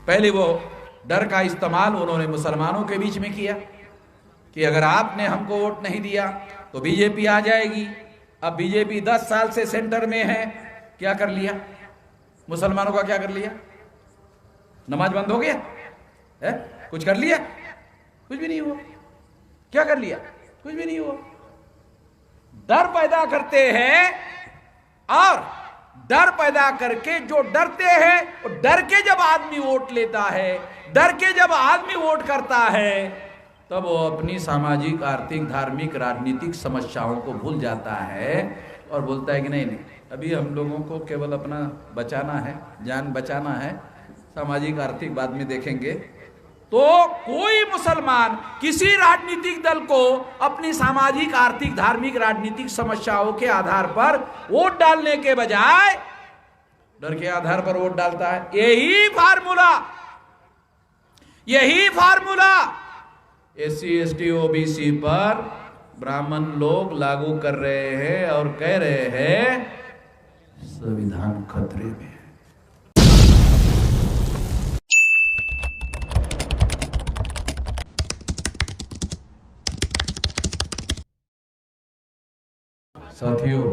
पहले वो डर का इस्तेमाल उन्होंने मुसलमानों के बीच में किया कि अगर आपने हमको वोट नहीं दिया तो बीजेपी आ जाएगी। अब बीजेपी 10 साल से सेंटर में है, क्या कर लिया? मुसलमानों का क्या कर लिया? नमाज बंद हो गया है? कुछ कर लिया? कुछ भी नहीं हुआ। क्या कर लिया? कुछ भी नहीं हुआ। डर पैदा करते हैं, और डर पैदा करके जो डरते हैं, और डर के जब आदमी वोट लेता है, डर के जब आदमी वोट करता है, तब वो अपनी सामाजिक, आर्थिक, धार्मिक, राजनीतिक समस्याओं को भूल जाता है और बोलता है कि नहीं नहीं, अभी हम लोगों को केवल अपना बचाना है, जान बचाना है, सामाजिक आर्थिक बाद में देखेंगे। तो कोई मुसलमान किसी राजनीतिक दल को अपनी सामाजिक, आर्थिक, धार्मिक, राजनीतिक समस्याओं के आधार पर वोट डालने के बजाय डर के आधार पर वोट डालता है। यही फार्मूला SC ST OBC पर ब्राह्मण लोग लागू कर रहे हैं और कह रहे हैं संविधान खतरे में है। साथियों,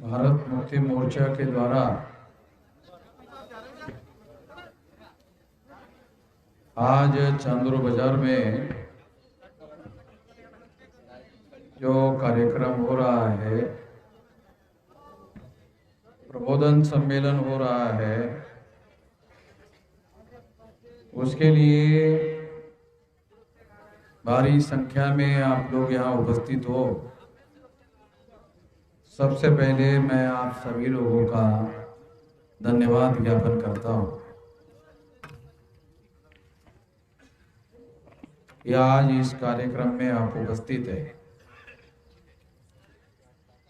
भारत मुक्ति मोर्चा के द्वारा आज चांदूर बाजार में जो कार्यक्रम हो रहा है, प्रबोधन सम्मेलन हो रहा है, उसके लिए भारी संख्या में आप लोग यहाँ उपस्थित हो। सबसे पहले मैं आप सभी लोगों का धन्यवाद ज्ञापन करता हूँ कि आज इस कार्यक्रम में आप उपस्थित है।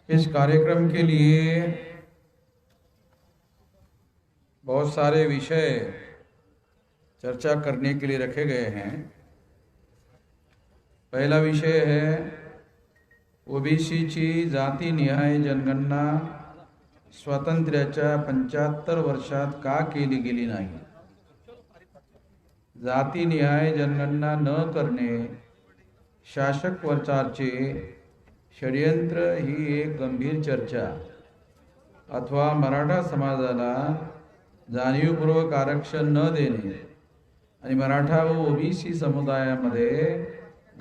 इस कार्यक्रम के लिए बहुत सारे विषय चर्चा करने के लिए रखे गए हैं। पहिला विषय है ओबीसीची जातीनिहाय जनगणना स्वातंत्र्याच्या 75 वर्षात का केली गेली नाही। जातीनिहाय जनगणना न करणे शासक वरचारचे षड्यंत्र ही एक गंभीर चर्चा अथवा मराठा समाजाला जाणीवपूर्वक आरक्षण न देणे आणि मराठा व ओबीसी समुदायामध्ये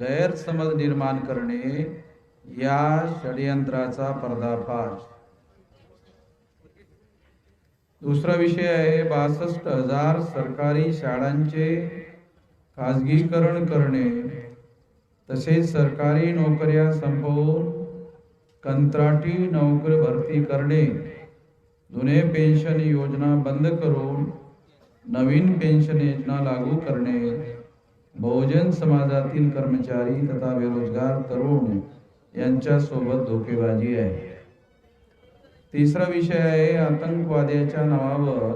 गैरसमज निर्माण करणे या षड्यंत्राचा पर्दाफाश। दूसरा विषय आहे 62,000 सरकारी शाळांचे खाजगीकरण करणे, तसेच सरकारी नोकऱ्या संपवून कंत्राटी नोकरी भरती करणे, जुने पेन्शन योजना बंद करून नवीन पेन्शन योजना लागू करणे, बहुजन समाजातील कर्मचारी तथा बेरोजगार तरुण यांच्यासोबत धोकेबाजी आहे। तिसरा विषय आहे आतंकवाद्याच्या नावावर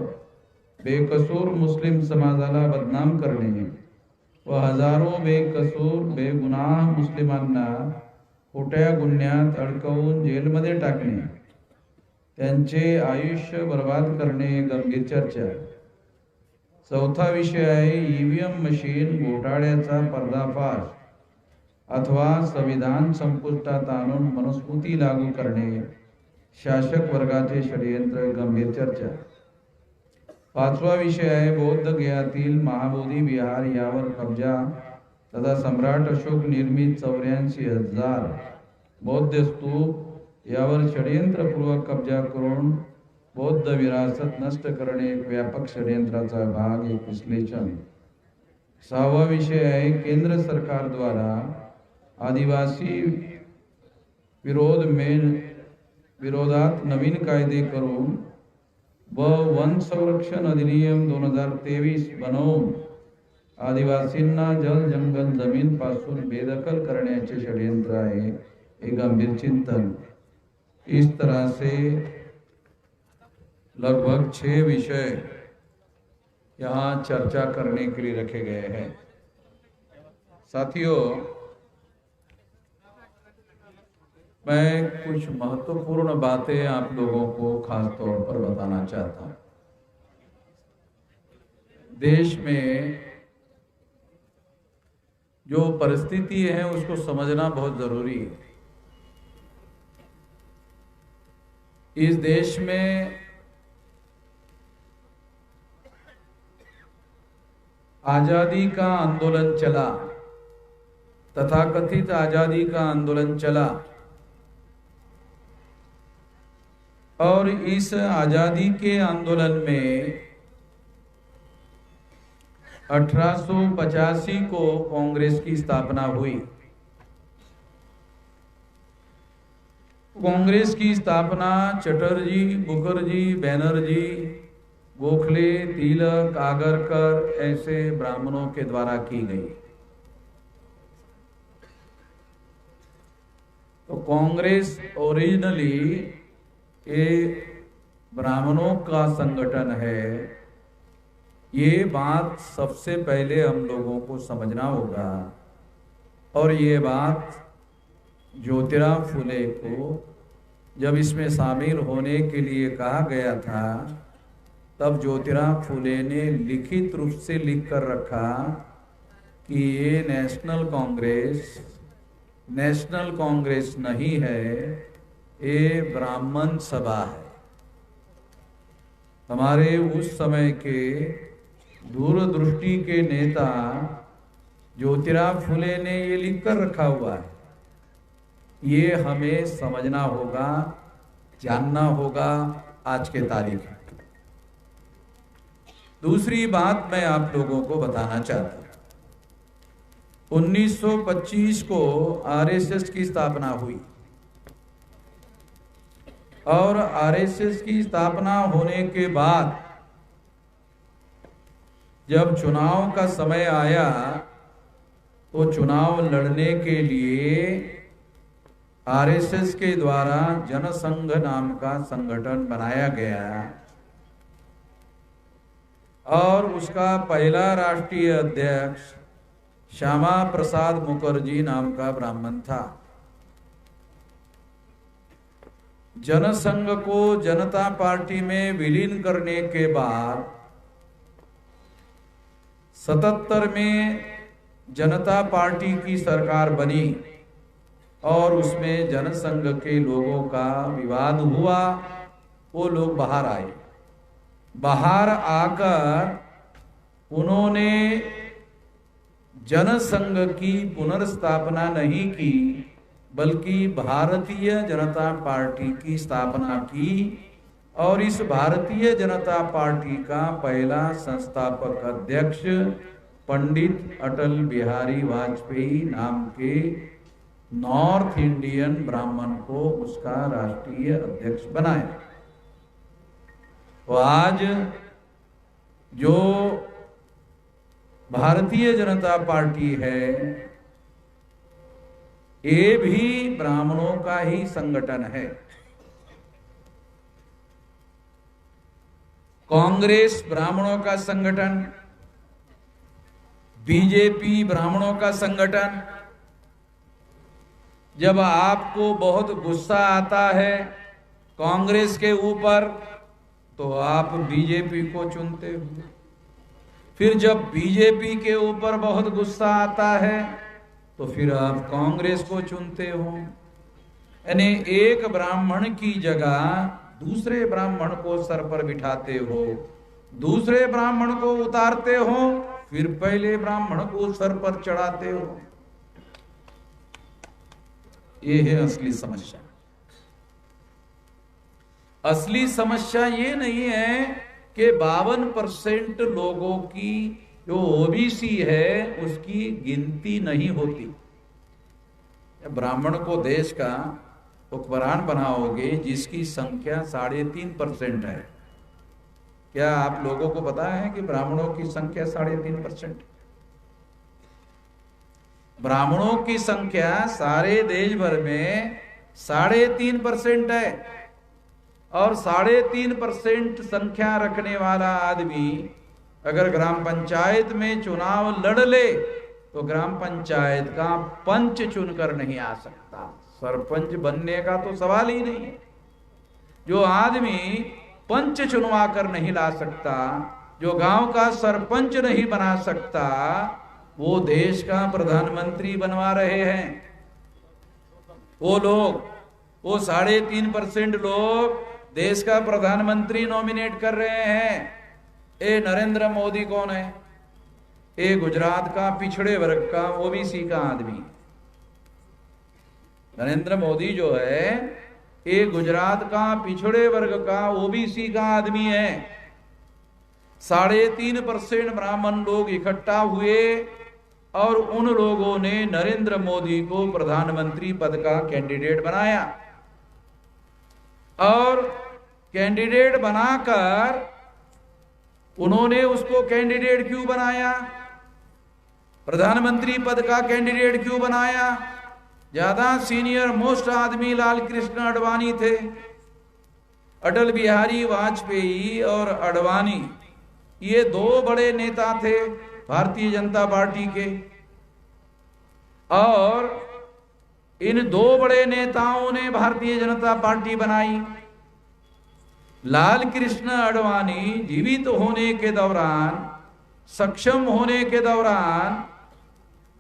बेकसूर मुस्लिम समाजाला बदनाम करणे व हजारो बेकसूर बेगुनाह मुस्लिमांना खोट्या गुन्ह्यात अडकवून जेलमध्ये टाकणे, त्यांचे आयुष्य बर्बाद करणे गंभीर चर्चा। चौथा विषय आहे ईव्हीएम मशीन घोटाळ्याचा पर्दाफाश अथवा संविधान संपुष्टात आणून मनुस्मृती लागू करणे शासक वर्गाचे षड्यंत्र गंभीर चर्चा। पाचवा विषय आहे बौद्ध गयातील महाबोधी विहार यावर कब्जा तथा सम्राट अशोक निर्मित 84,000 बौद्ध स्तूप यावर षड्यंत्रपूर्वक कब्जा करून बौद्ध विरासत नष्ट करणे एक व्यापक षड्यंत्राचा भाग, एक विश्लेषण। सहावा विषय आहे केंद्र सरकार द्वारा आदिवासी विरोधात नवीन कायदे करून व वन संरक्षण अधिनियम 2023 बनवून आदिवासींना जल जंगल जमीन पासून बेदखल करण्याचे षड्यंत्र आहे, एक गंभीर चिंतन। इस तरह से लगभग 6 विषय यहाँ चर्चा करने के लिए रखे गए हैं। साथियों, मैं कुछ महत्वपूर्ण बातें आप लोगों को खास तौर पर बताना चाहता हूं। देश में जो परिस्थिति है उसको समझना बहुत जरूरी है। इस देश में आजादी का आंदोलन चला, तथाकथित आजादी का आंदोलन चला, और इस आजादी के आंदोलन में 1885 को कांग्रेस की स्थापना हुई। कांग्रेस की स्थापना चटर्जी, मुखर्जी, बैनर्जी, गोखले, तिलक, आगरकर ऐसे ब्राह्मणों के द्वारा की गई। तो कांग्रेस ओरिजिनली ये ब्राह्मणों का संगठन है। ये बात सबसे पहले हम लोगों को समझना होगा। और ये बात ज्योतिराव फुले को जब इसमें शामिल होने के लिए कहा गया था, तब ज्योतिराव फुले ने लिखित रूप से लिख कर रखा कि ये नेशनल कांग्रेस नहीं है, ये ब्राह्मण सभा है। हमारे उस समय के दूरदृष्टि के नेता ज्योतिराव फुले ने ये लिख कर रखा हुआ है। ये हमें समझना होगा, जानना होगा आज के तारीख में। दूसरी बात मैं आप लोगों को बताना चाहता हूं। 1925 को आरएसएस की स्थापना हुई और आरएसएस की स्थापना होने के बाद जब चुनाव का समय आया तो चुनाव लड़ने के लिए आरएसएस के द्वारा जनसंघ नाम का संगठन बनाया गया और उसका पहला राष्ट्रीय अध्यक्ष श्यामा प्रसाद मुखर्जी नाम का ब्राह्मण था। जनसंघ को जनता पार्टी में विलीन करने के बाद 77 में जनता पार्टी की सरकार बनी और उसमें जनसंघ के लोगों का विवाद हुआ। वो लोग बाहर आए। बाहर आकर उन्होंने जनसंघ की पुनर्स्थापना नहीं की, बल्कि भारतीय जनता पार्टी की स्थापना की। और इस भारतीय जनता पार्टी का पहला संस्थापक अध्यक्ष पंडित अटल बिहारी वाजपेयी नाम के नॉर्थ इंडियन ब्राह्मण को उसका राष्ट्रीय अध्यक्ष बनाया। तो आज जो भारतीय जनता पार्टी है, ये भी ब्राह्मणों का ही संगठन है। कांग्रेस ब्राह्मणों का संगठन, बीजेपी ब्राह्मणों का संगठन। जब आपको बहुत गुस्सा आता है कांग्रेस के ऊपर तो आप बीजेपी को चुनते हो। फिर जब बीजेपी के ऊपर बहुत गुस्सा आता है तो फिर आप कांग्रेस को चुनते हो। यानी एक ब्राह्मण की जगह दूसरे ब्राह्मण को सर पर बिठाते हो, दूसरे ब्राह्मण को उतारते हो, फिर पहले ब्राह्मण को सर पर चढ़ाते हो। ये है असली समस्या। असली समस्या ये नहीं है कि 52% लोगों की जो ओबीसी है उसकी गिनती नहीं होती। ब्राह्मण को देश का हुक्मरान बनाओगे जिसकी संख्या 3.5% है। क्या आप लोगों को पता है कि ब्राह्मणों की संख्या 3.5%? ब्राह्मणों की संख्या सारे देश भर में 3.5% है। और 3.5% संख्या रखने वाला आदमी अगर ग्राम पंचायत में चुनाव लड़ ले तो ग्राम पंचायत का पंच चुनकर नहीं आ सकता। सरपंच बनने का तो सवाल ही नहीं है। जो आदमी पंच चुनवा कर नहीं ला सकता, जो गांव का सरपंच नहीं बना सकता, वो देश का प्रधानमंत्री बनवा रहे हैं। वो लोग, वो 3.5% लोग देश का प्रधानमंत्री नॉमिनेट कर रहे हैं। ये नरेंद्र मोदी कौन है? ये गुजरात का पिछड़े वर्ग का ओबीसी का आदमी। नरेंद्र मोदी जो है ये गुजरात का पिछड़े वर्ग का ओबीसी का आदमी है। 3.5% ब्राह्मण लोग इकट्ठा हुए और उन लोगों ने नरेंद्र मोदी को प्रधानमंत्री पद का कैंडिडेट बनाया। और कैंडिडेट बनाकर उन्होंने उसको कैंडिडेट क्यों बनाया? प्रधानमंत्री पद का कैंडिडेट क्यों बनाया? ज्यादा सीनियर मोस्ट आदमी लाल कृष्ण आडवाणी थे। अटल बिहारी वाजपेयी और आडवाणी ये 2 बड़े नेता थे भारतीय जनता पार्टी के। और इन 2 बड़े नेताओं ने भारतीय जनता पार्टी बनाई। लाल कृष्ण आडवाणी जीवित होने के दौरान, सक्षम होने के दौरान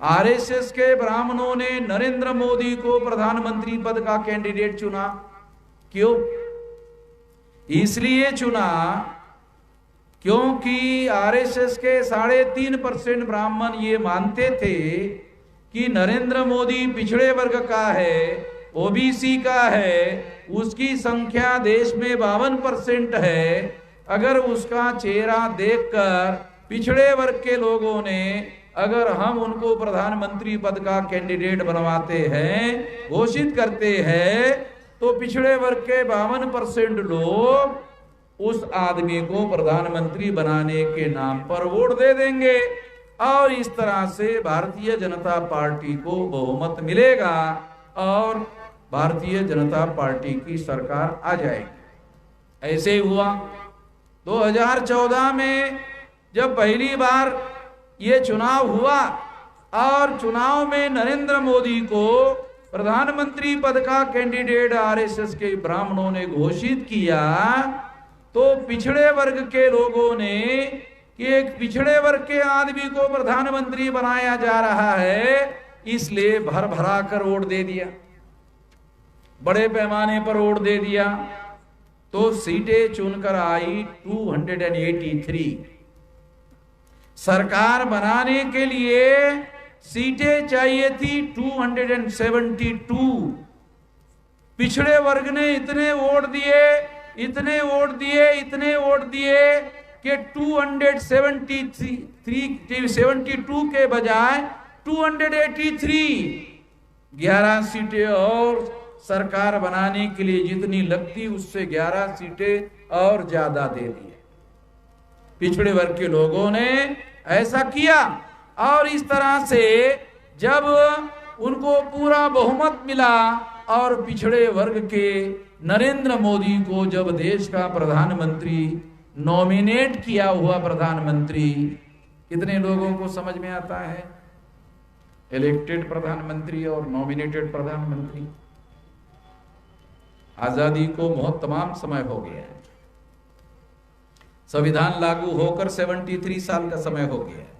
आरएसएस के ब्राह्मणों ने नरेंद्र मोदी को प्रधानमंत्री पद का कैंडिडेट चुना। क्यों? इसलिए चुना क्योंकि आरएसएस के 3.5% ब्राह्मण ये मानते थे कि नरेंद्र मोदी पिछड़े वर्ग का है, ओबीसी का है, उसकी संख्या देश में 52% है। अगर उसका चेहरा देखकर पिछड़े वर्ग के लोगों ने अगर हम उनको प्रधानमंत्री पद का कैंडिडेट बनवाते हैं, घोषित करते हैं, तो पिछड़े वर्ग के 52% लोग उस आदमी को प्रधानमंत्री बनाने के नाम पर वोट दे देंगे और इस तरह से भारतीय जनता पार्टी को बहुमत मिलेगा और भारतीय जनता पार्टी की सरकार आ जाएगी। ऐसे ही हुआ। 2014 में जब पहली बार ये चुनाव हुआ और चुनाव में नरेंद्र मोदी को प्रधानमंत्री पद का कैंडिडेट आरएसएस के ब्राह्मणों ने घोषित किया, तो पिछड़े वर्ग के लोगों ने कि एक पिछड़े वर्ग के आदमी को प्रधानमंत्री बनाया जा रहा है, इसलिए भर भरा कर वोट दे दिया, बड़े पैमाने पर वोट दे दिया। तो सीटें चुनकर आई 283। सरकार बनाने के लिए सीटें चाहिए थी 272। पिछड़े वर्ग ने इतने वोट दिए, इतने वोट दिए, इतने वोट दिए कि 272 के बजाय 283 11 सीटें और सरकार बनाने के लिए जितनी लगती उससे 11 सीटें और ज्यादा दे दिए। पिछड़े वर्ग के लोगों ने ऐसा किया और इस तरह से जब उनको पूरा बहुमत मिला और पिछड़े वर्ग के नरेंद्र मोदी को जब देश का प्रधानमंत्री नॉमिनेट किया हुआ प्रधानमंत्री, कितने लोगों को समझ में आता है इलेक्टेड प्रधानमंत्री और नॉमिनेटेड प्रधानमंत्री? आजादी को बहुत तमाम समय हो गया है, संविधान लागू होकर 73 साल का समय हो गया है,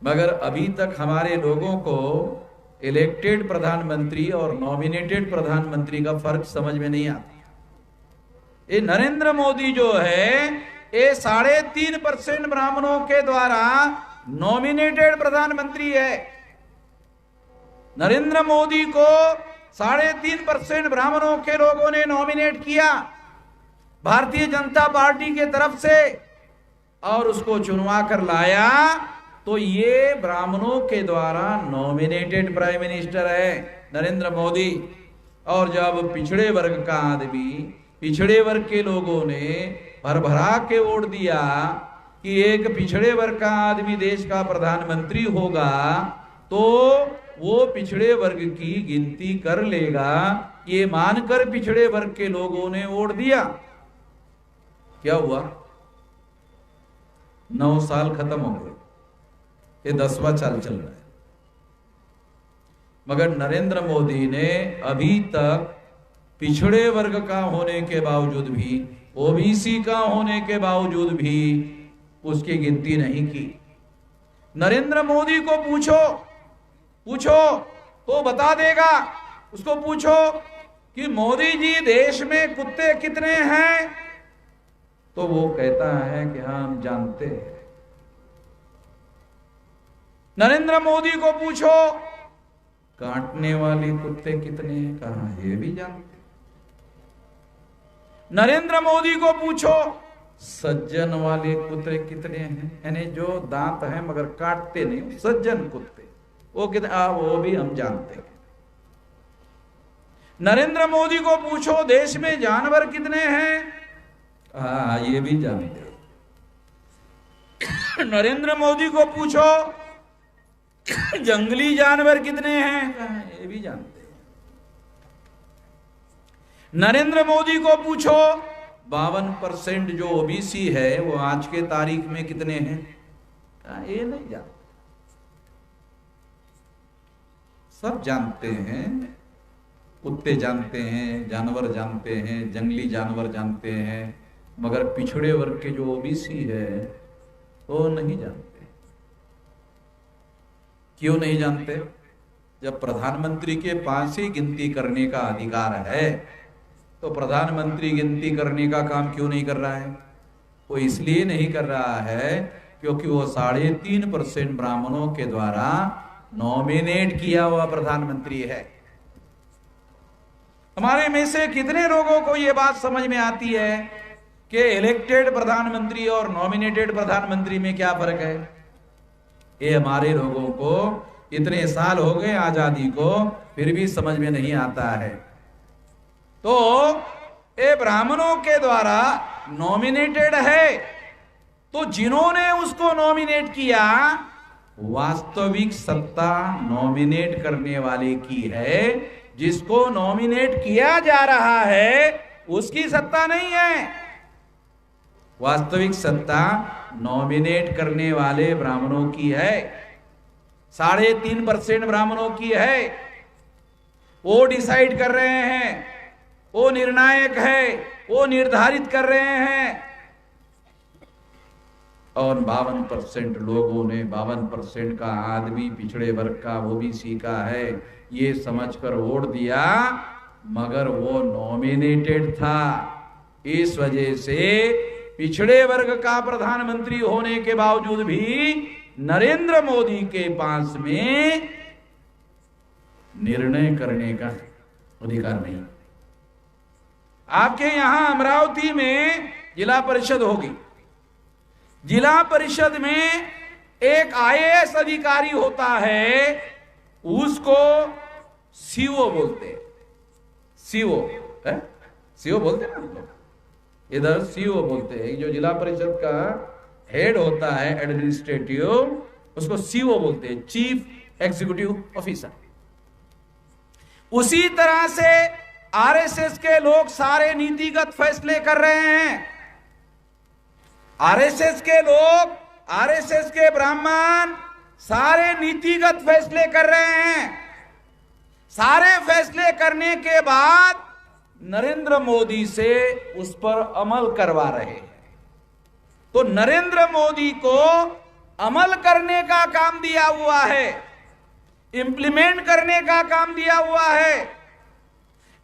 मगर अभी तक हमारे लोगों को इलेक्टेड प्रधानमंत्री और नॉमिनेटेड प्रधानमंत्री का फर्क समझ में नहीं आता। ये नरेंद्र मोदी जो है ये 3.5% ब्राह्मणों के द्वारा नॉमिनेटेड प्रधानमंत्री है। नरेंद्र मोदी को 3.5% ब्राह्मणों के लोगों ने नॉमिनेट किया भारतीय जनता पार्टी के तरफ से और उसको चुनवा कर लाया, तो ये ब्राह्मणों के द्वारा नॉमिनेटेड प्राइम मिनिस्टर है नरेंद्र मोदी। और जब पिछड़े वर्ग का आदमी, पिछड़े वर्ग के लोगों ने भर भरा के वोट दिया कि एक पिछड़े वर्ग का आदमी देश का प्रधानमंत्री होगा, तो वो पिछड़े वर्ग की गिनती कर लेगा, ये मानकर पिछड़े वर्ग के लोगों ने वोट दिया। क्या हुआ? 9 साल खत्म हो गए, ये 10वां साल चल रहा है। मगर नरेंद्र मोदी ने अभी तक पिछड़े वर्ग का होने के बावजूद भी, ओबीसी का होने के बावजूद भी उसकी गिनती नहीं की। नरेंद्र मोदी को पूछो तो बता देगा। उसको पूछो कि मोदी जी देश में कुत्ते कितने हैं, तो वो कहता है कि हाँ हम जानते हैं। नरेंद्र मोदी को पूछो काटने वाले कुत्ते कितने हैं, कहा ये भी जानते। नरेंद्र मोदी को पूछो सज्जन वाले कुत्ते कितने हैं, यानी जो दांत हैं मगर काटते नहीं, सज्जन कुत्ते वो कितने, वो भी हम जानते हैं। नरेंद्र मोदी को पूछो देश में जानवर कितने हैं, ये भी जानते हैं। नरेंद्र मोदी को पूछो जंगली जानवर कितने हैं, ये भी जानते हैं। नरेंद्र मोदी को पूछो 52% जो ओबीसी है वो आज के तारीख में कितने हैं, ये नहीं जानते। सब जानते हैं, कुत्ते जानते हैं, जानवर जानते हैं, जंगली जानवर जानते हैं, मगर पिछड़े वर्ग के जो ओबीसी है वो नहीं जानते। क्यों नहीं जानते? जब प्रधानमंत्री के पास ही गिनती करने का अधिकार है तो प्रधानमंत्री गिनती करने का काम क्यों नहीं कर रहा है? वो इसलिए नहीं कर रहा है क्योंकि वो 3.5% ब्राह्मणों के द्वारा नॉमिनेट किया हुआ प्रधानमंत्री है। हमारे में से कितने लोगों को यह बात समझ में आती है कि इलेक्टेड प्रधानमंत्री और नॉमिनेटेड प्रधानमंत्री में क्या फर्क है? ये हमारे लोगों को इतने साल हो गए आजादी को, फिर भी समझ में नहीं आता है। तो ये ब्राह्मणों के द्वारा नॉमिनेटेड है, तो जिन्होंने उसको नॉमिनेट किया वास्तविक सत्ता नॉमिनेट करने वाले की है। जिसको नॉमिनेट किया जा रहा है उसकी सत्ता नहीं है। वास्तविक सत्ता नॉमिनेट करने वाले ब्राह्मणों की है, 3.5% ब्राह्मणों की है। वो डिसाइड कर रहे हैं, वो निर्णायक है, वो निर्धारित कर रहे हैं। और 52% लोगों ने 52% का आदमी पिछड़े वर्ग का ओबीसी का है ये समझकर वोट दिया, मगर वो नॉमिनेटेड था। इस वजह से पिछड़े वर्ग का प्रधानमंत्री होने के बावजूद भी नरेंद्र मोदी के पास में निर्णय करने का अधिकार नहीं। आपके यहां अमरावती में जिला परिषद होगी। जिला परिषद में एक आईएएस अधिकारी होता है, उसको सीओ बोलते हैं। सीओ है, सीओ बोलते हैं ना, इधर सीओ बोलते हैं। जो जिला परिषद का हेड होता है एडमिनिस्ट्रेटिव, उसको सीओ बोलते हैं, चीफ एग्जीक्यूटिव ऑफिसर। उसी तरह से आरएसएस के लोग सारे नीतिगत फैसले कर रहे हैं। आरएसएस के लोग, आरएसएस के ब्राह्मण सारे नीतिगत फैसले कर रहे हैं। सारे फैसले करने के बाद नरेंद्र मोदी से उस पर अमल करवा रहे हैं। तो नरेंद्र मोदी को अमल करने का काम दिया हुआ है, इंप्लीमेंट करने का काम दिया हुआ है,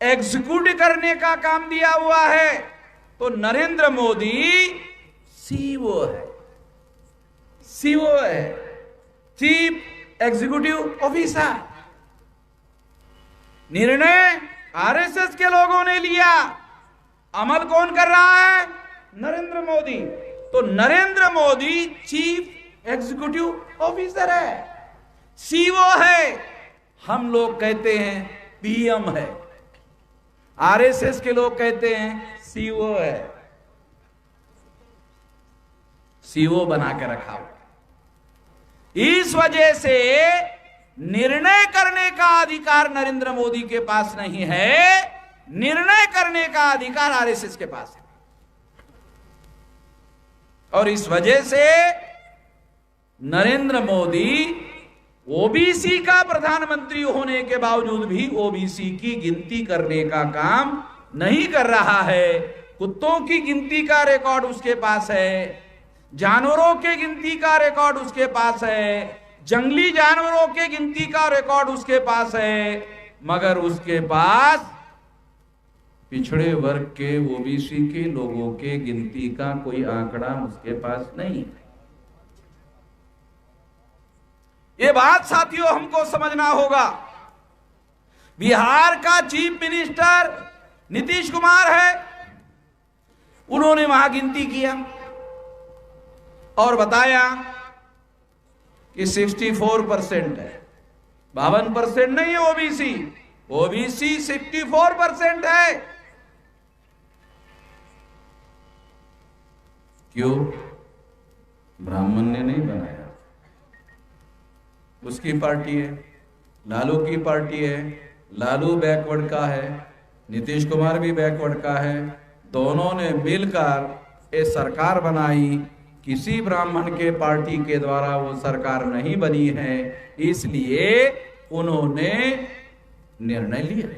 एग्जीक्यूट करने का काम दिया हुआ है। तो नरेंद्र मोदी सीओ है, सीओ है, चीफ एग्जीक्यूटिव ऑफिसर। निर्णय आरएसएस के लोगों ने लिया, अमल कौन कर रहा है? नरेंद्र मोदी। तो Narendra Modi chief executive officer है, सीओ है। हम लोग कहते हैं पीएम है, आरएसएस के लोग कहते हैं सीओ है। सीओ बना के रखा हुआ। इस वजह से निर्णय करने का अधिकार नरेंद्र मोदी के पास नहीं है, निर्णय करने का अधिकार आरएसएस के पास है। और इस वजह से नरेंद्र मोदी ओबीसी का प्रधानमंत्री होने के बावजूद भी ओबीसी की गिनती करने का काम नहीं कर रहा है। कुत्तों की गिनती का रिकॉर्ड उसके पास है, जानवरों के गिनती का रिकॉर्ड उसके पास है, जंगली जानवरों के गिनती का रिकॉर्ड उसके पास है, मगर उसके पास पिछड़े वर्ग के ओबीसी के लोगों के गिनती का कोई आंकड़ा उसके पास नहीं। ये बात साथियों हमको समझना होगा। बिहार का चीफ मिनिस्टर नीतीश कुमार है, उन्होंने वहां गिनती किया और बताया कि 64% है, 52% नहीं है ओबीसी, ओबीसी 64% है। क्यों? ब्राह्मण ने नहीं बनाया, उसकी पार्टी है, लालू की पार्टी है, लालू बैकवर्ड का है, नीतीश कुमार भी बैकवर्ड का है, दोनों ने मिलकर ये सरकार बनाई। किसी ब्राह्मण के पार्टी के द्वारा वो सरकार नहीं बनी है, इसलिए उन्होंने निर्णय लिया।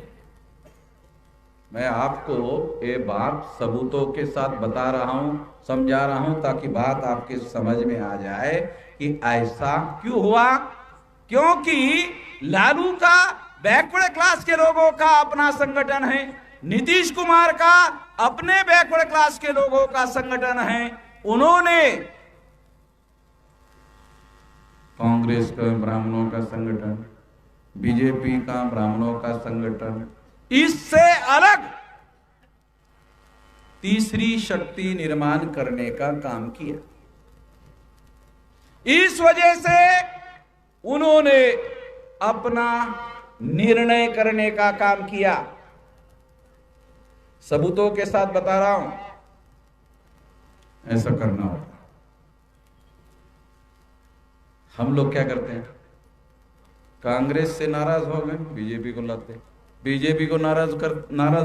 मैं आपको ये बात सबूतों के साथ बता रहा हूं, समझा रहा हूं, ताकि बात आपके समझ में आ जाए कि ऐसा क्यों हुआ। क्योंकि लालू का बैकवर्ड क्लास के लोगों का अपना संगठन है, नीतीश कुमार का अपने बैकवर्ड क्लास के लोगों का संगठन है। उन्होंने कांग्रेस का ब्राह्मणों का संगठन, बीजेपी का ब्राह्मणों का संगठन, इससे अलग तीसरी शक्ति निर्माण करने का काम किया। इस वजह से उन्होंने अपना निर्णय करने का काम किया। सबूतों के साथ बता रहा हूं, ऐसा करना होगा। हम लोग क्या करते हैं, कांग्रेस से नाराज हो गए बीजेपी को लाते, बीजेपी को नाराज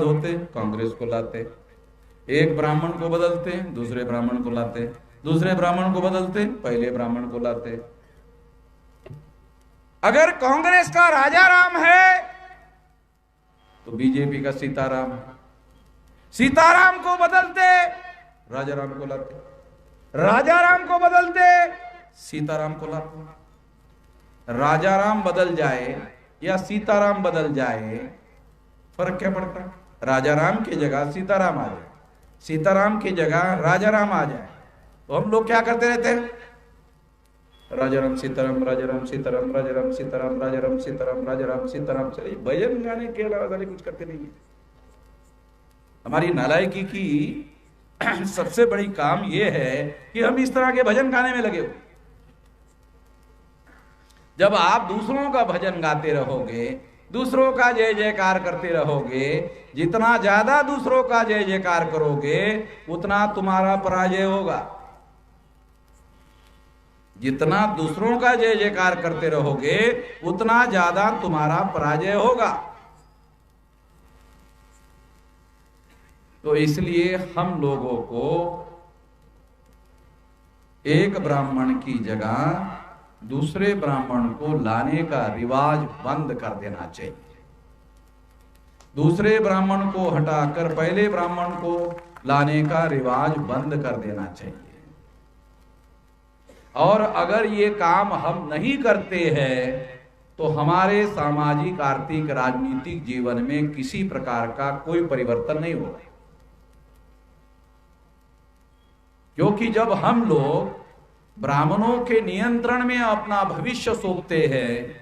होते कांग्रेस को लाते, एक ब्राह्मण को बदलते दूसरे ब्राह्मण को लाते, दूसरे ब्राह्मण को बदलते पहले ब्राह्मण को लाते। अगर कांग्रेस का राजा राम है तो बीजेपी का सीताराम, सीताराम को बदलते राजा राम को लाते, राजा राम को बदलते सीताराम को लाते। राजा राम बदल जाए या सीताराम बदल जाए, फर्क क्या पड़ता? राजा राम की जगह सीताराम आ जाए, सीताराम की जगह राजा राम आ जाए, तो हम लोग क्या करते रहते हैं? राजा राम सीताराम, राजा राम सीताराम, राजा राम सीताराम, राजा राम सीताराम, राजा राम सीताराम। चलिए, भजन गाने के अलावा कुछ करते नहीं है। हमारी नालायकी की सबसे बड़ी काम यह है कि हम इस तरह के भजन गाने में लगे हो। जब आप दूसरों का भजन गाते रहोगे, दूसरों का जय जयकार करते रहोगे, जितना ज्यादा दूसरों का जय जयकार करोगे उतना तुम्हारा पराजय होगा। जितना दूसरों का जय जयकार करते रहोगे उतना ज्यादा तुम्हारा पराजय होगा। तो इसलिए हम लोगों को एक ब्राह्मण की जगह दूसरे ब्राह्मण को लाने का रिवाज बंद कर देना चाहिए। दूसरे ब्राह्मण को हटाकर पहले ब्राह्मण को लाने का रिवाज बंद कर देना चाहिए। और अगर ये काम हम नहीं करते हैं तो हमारे सामाजिक, आर्थिक, राजनीतिक जीवन में किसी प्रकार का कोई परिवर्तन नहीं होगा। क्योंकि जब हम लोग ब्राह्मणों के नियंत्रण में अपना भविष्य सौंपते हैं,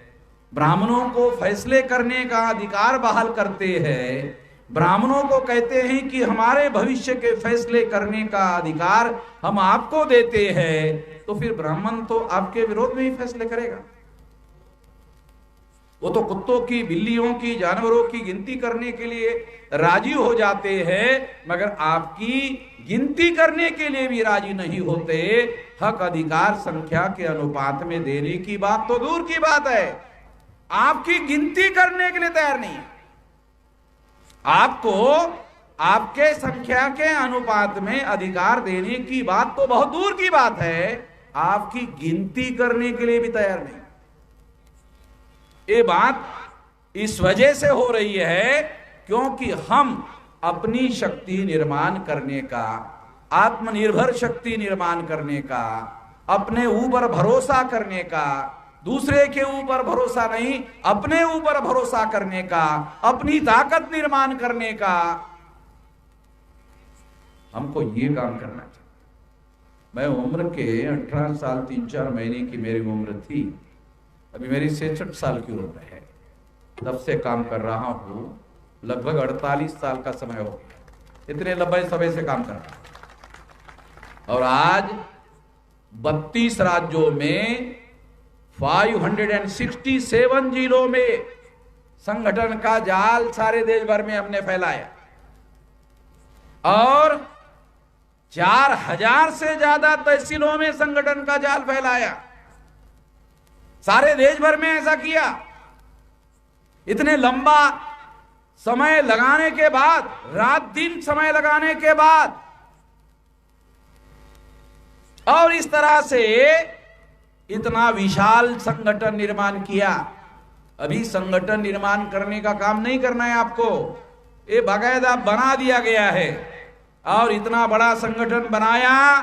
ब्राह्मणों को फैसले करने का अधिकार बहाल करते हैं, ब्राह्मणों को कहते हैं कि हमारे भविष्य के फैसले करने का अधिकार हम आपको देते हैं, तो फिर ब्राह्मण तो आपके विरोध में ही फैसले करेगा। वो तो कुत्तों की, बिल्लियों की, जानवरों की गिनती करने के लिए राजी हो जाते हैं, मगर आपकी गिनती करने के लिए भी राजी नहीं होते। हक अधिकार संख्या के अनुपात में देने की बात तो दूर की बात है, आपकी गिनती करने के लिए तैयार नहीं है। आपको आपके संख्या के अनुपात में अधिकार देने की बात तो बहुत दूर की बात है, आपकी गिनती करने के लिए भी तैयार नहीं। ये बात इस वजह से हो रही है क्योंकि हम अपनी शक्ति निर्माण करने का, आत्मनिर्भर शक्ति निर्माण करने का, अपने ऊपर भरोसा करने का, दूसरे के ऊपर भरोसा नहीं अपने ऊपर भरोसा करने का, अपनी ताकत निर्माण करने का, हमको ये काम करना चाहिए। मैं उम्र के 18 साल 3-4 महीने की मेरी उम्र थी, अभी मेरी 66 साल की उम्र है। तब से काम कर रहा हूं, लगभग 48 साल का समय हो गया, इतने लंबे समय से काम कर रहा हूं। और आज 32 राज्यों में 567 जिलों में संगठन का जाल सारे देश भर में हमने फैलाया और 4000 से ज्यादा तहसीलों में संगठन का जाल फैलाया। सारे देश भर में ऐसा किया। इतने लंबा समय लगाने के बाद, रात दिन समय लगाने के बाद, और इस तरह से इतना विशाल संगठन निर्माण किया। अभी संगठन निर्माण करने का काम नहीं करना है आपको, ये बाकायदा बना दिया गया है। और इतना बड़ा संगठन बनाया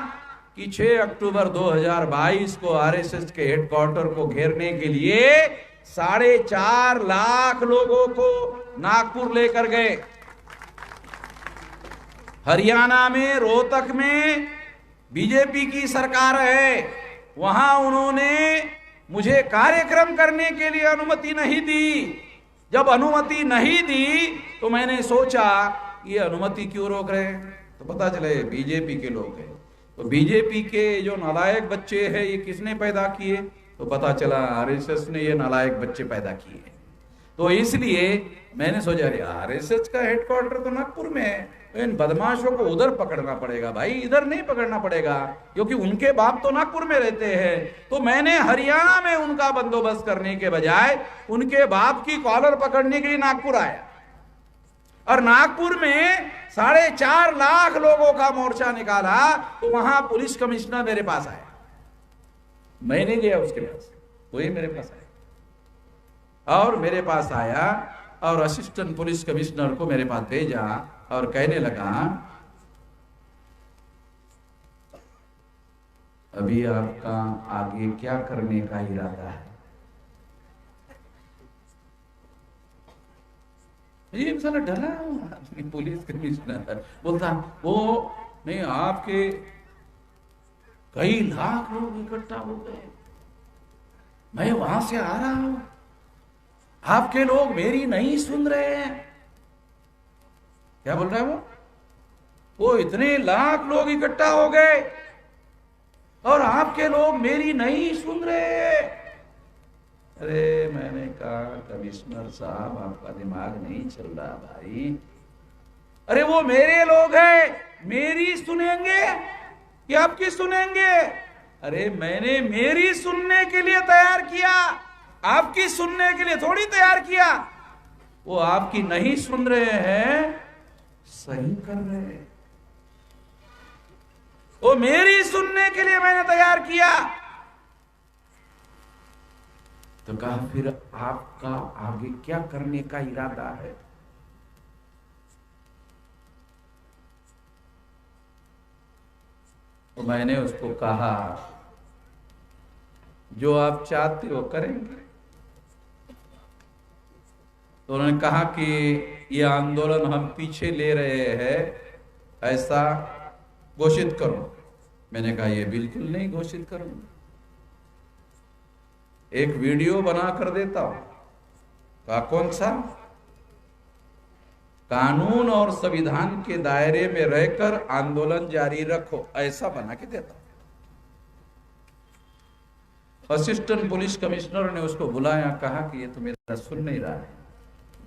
कि 6 अक्टूबर 2022 को आरएसएस के हेडक्वार्टर को घेरने के लिए 4.5 लाख लोगों को नागपुर लेकर गए। हरियाणा में रोहतक में बीजेपी की सरकार है, वहां उन्होंने मुझे कार्यक्रम करने के लिए अनुमति नहीं दी। जब अनुमति नहीं दी तो मैंने सोचा ये अनुमति क्यों रोक रहे हैं, तो पता चले बीजेपी के लोग हैं। तो बीजेपी के जो नालायक बच्चे हैं ये किसने पैदा किए, तो पता चला आरएसएस ने ये नालायक बच्चे पैदा किए। तो इसलिए मैंने सोचा अरे आरएसएस का हेडक्वार्टर तो नागपुर में है, तो इन बदमाशों को उधर पकड़ना पड़ेगा भाई, इधर नहीं पकड़ना पड़ेगा क्योंकि उनके बाप तो नागपुर में रहते हैं। तो मैंने हरियाणा में उनका बंदोबस्त करने के बजाय उनके बाप की कॉलर पकड़ने के लिए नागपुर आया। और नागपुर में 4.5 लाख लोगों का मोर्चा निकाला। तो वहां पुलिस कमिश्नर मेरे पास आया, मैं नहीं गया उसके पास, वही मेरे पास आया। और मेरे पास आया और असिस्टेंट पुलिस कमिश्नर को मेरे पास भेजा और कहने लगा अभी आपका आगे क्या करने का इरादा है। ये साला डरा आदमी, पुलिस कमिश्नर बोलता वो नहीं, आपके कई लाख लोग इकट्ठा हो गए, मैं वहां से आ रहा हूं, आपके लोग मेरी नहीं सुन रहे हैं। क्या बोल रहा है वो इतने लाख लोग इकट्ठा हो गए और आपके लोग मेरी नहीं सुन रहे। अरे मैंने कहा कमिश्नर साहब आपका दिमाग नहीं चल रहा भाई, अरे वो मेरे लोग हैं, मेरी सुनेंगे कि आपकी सुनेंगे। अरे मैंने मेरी सुनने के लिए तैयार किया, आपकी सुनने के लिए थोड़ी तैयार किया। वो आपकी नहीं सुन रहे हैं, सही कर रहे हैं। वो मेरी सुनने के लिए मैंने तैयार किया। तो कहा फिर आपका आगे क्या करने का इरादा है। तो मैंने उसको कहा जो आप चाहते हो करेंगे। तो उन्होंने कहा कि ये आंदोलन हम पीछे ले रहे हैं, ऐसा घोषित करो। मैंने कहा ये बिल्कुल नहीं घोषित करूंगा, एक वीडियो बना कर देता हूं। कहा कौन सा? कानून और संविधान के दायरे में रहकर आंदोलन जारी रखो, ऐसा बना के देता हूं। असिस्टेंट पुलिस कमिश्नर ने उसको बुलाया, कहा कि ये तो मेरा सुन नहीं रहा है,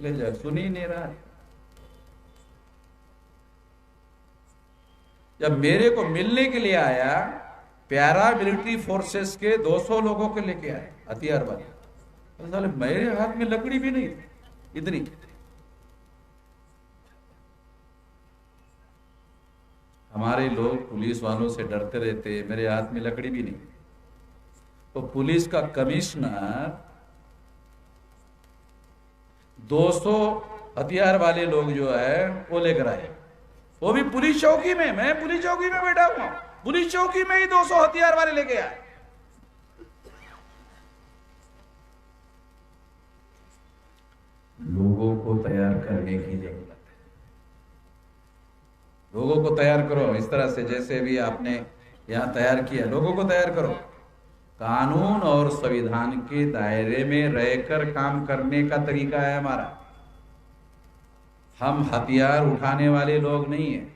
ले जा, सुन ही नहीं रहा है। जब मेरे को मिलने के लिए आया, पैरा मिलिट्री फोर्सेस के 200 लोगों को लेके आए हथियार वाले। साले मेरे हाथ में लकड़ी भी नहीं थी इतनी। हमारे लोग पुलिस वालों से डरते रहते, मेरे हाथ में लकड़ी भी नहीं। तो पुलिस का कमिश्नर 200 हथियार वाले लोग जो है वो लेकर आए, वो भी पुलिस चौकी में। मैं पुलिस चौकी में बैठा हुआ, पुलिस चौकी में ही 200 हथियार वाले लेके आए। लोगों को तैयार करने की जरूरत है। लोगों को तैयार करो इस तरह से जैसे भी आपने यहां तैयार किया। लोगों को तैयार करो, कानून और संविधान के दायरे में रहकर काम करने का तरीका है हमारा। हम हथियार उठाने वाले लोग नहीं हैं,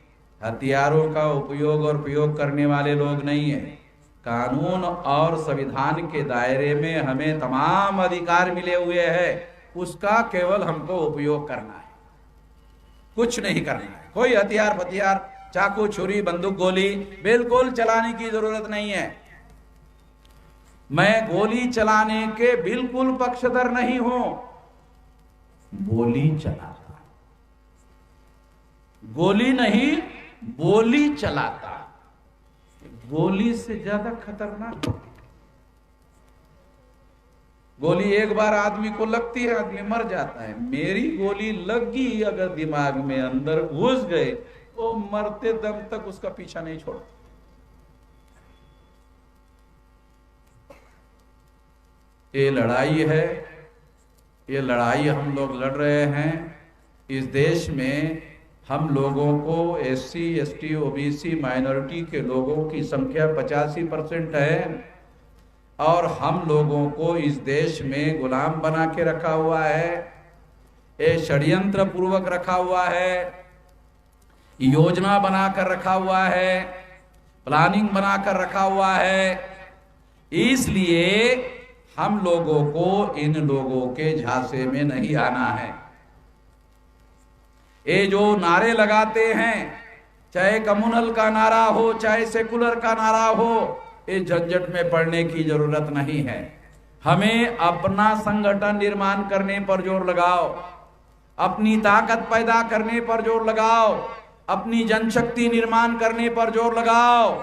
हथियारों का उपयोग और प्रयोग करने वाले लोग नहीं हैं। कानून और संविधान के दायरे में हमें तमाम अधिकार मिले हुए हैं, उसका केवल हमको उपयोग करना है, कुछ नहीं करना है। कोई हथियार फथियार, चाकू छुरी बंदूक गोली बिल्कुल चलाने की जरूरत नहीं है। मैं गोली चलाने के बिल्कुल पक्षधर नहीं हूं, गोली चलाता, गोली नहीं बोली चलाता। गोली से ज्यादा खतरनाक, गोली एक बार आदमी को लगती है, आदमी मर जाता है। मेरी गोली लगी अगर दिमाग में अंदर घुस गए तो मरते दम तक उसका पीछा नहीं छोड़ता। ये लड़ाई है, ये लड़ाई हम लोग लड़ रहे हैं। इस देश में हम लोगों को SC ST OBC माइनॉरिटी के लोगों की संख्या 85% है और हम लोगों को इस देश में गुलाम बना के रखा हुआ है। ये षड्यंत्र पूर्वक रखा हुआ है, योजना बनाकर रखा हुआ है, प्लानिंग बनाकर रखा हुआ है। इसलिए हम लोगों को इन लोगों के झांसे में नहीं आना है। ये जो नारे लगाते हैं, चाहे कम्युनल का नारा हो चाहे सेकुलर का नारा हो, इस झंझट में पड़ने की जरूरत नहीं है। हमें अपना संगठन निर्माण करने पर जोर लगाओ, अपनी ताकत पैदा करने पर जोर लगाओ, अपनी जनशक्ति निर्माण करने पर जोर लगाओ।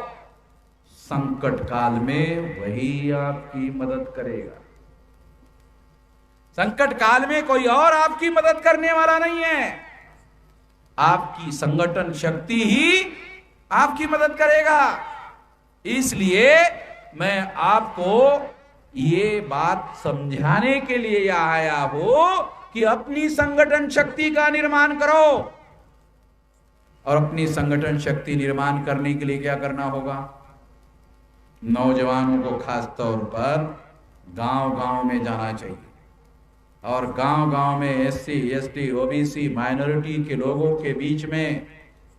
संकट काल में वही आपकी मदद करेगा। संकट काल में कोई और आपकी मदद करने वाला नहीं है, आपकी संगठन शक्ति ही आपकी मदद करेगा। इसलिए मैं आपको ये बात समझाने के लिए यहां आया हूं कि अपनी संगठन शक्ति का निर्माण करो। और अपनी संगठन शक्ति निर्माण करने के लिए क्या करना होगा? नौजवानों को खास तौर पर गांव-गांव में जाना चाहिए और गांव-गांव में SC ST OBC माइनॉरिटी के लोगों के बीच में,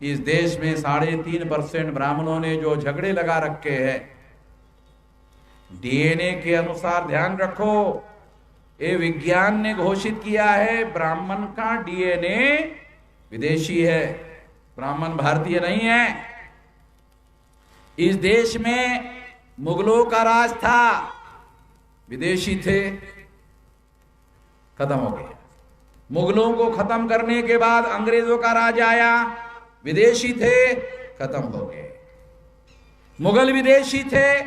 इस देश में 3.5% ब्राह्मणों ने जो झगड़े लगा रखे हैं, DNA के अनुसार ध्यान रखो, ये विज्ञान ने घोषित किया है ब्राह्मण का DNA विदेशी है, ब्राह्मण भारतीय नहीं है। इस देश में मुगलों का राज था, विदेशी थे, खत्म हो गया। मुगलों को खत्म करने के बाद अंग्रेजों का राज आया, विदेशी थे, खत्म हो गए। मुगल विदेशी थे,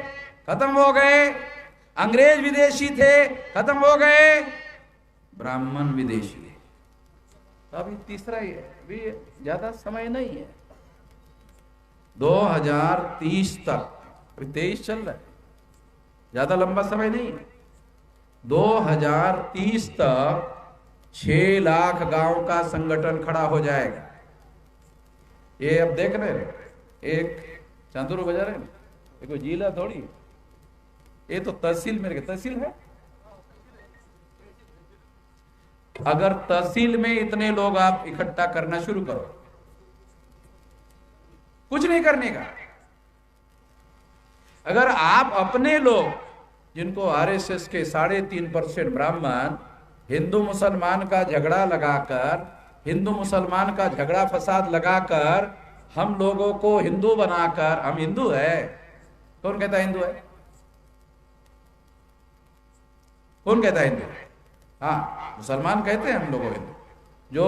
खत्म हो गए। अंग्रेज विदेशी थे, खत्म हो गए। ब्राह्मण विदेशी है। अभी तीसरा ही है, अभी ज्यादा समय नहीं है, 2030 तक, अभी 23 चल रहा है, ज्यादा लंबा समय नहीं है। 2030 तक 6 लाख गांव का संगठन खड़ा हो जाएगा। ये अब देख रहे हैं, एक चांदूर बाजार है, ये कोई जिला थोड़ी है, ये तो तहसील में, तहसील है। अगर तहसील में इतने लोग आप इकट्ठा करना शुरू करो, कुछ नहीं करने का। अगर आप अपने लोग, जिनको RSS के 3.5% ब्राह्मण हिंदू मुसलमान का झगड़ा लगाकर, हिंदू मुसलमान का झगड़ा फसाद लगाकर हम लोगों को हिंदू बनाकर, हम हिंदू है, कौन कहता है हिंदू है? कौन कहता है हिंदू? हाँ, मुसलमान कहते हैं हम लोगों को हिंदू। जो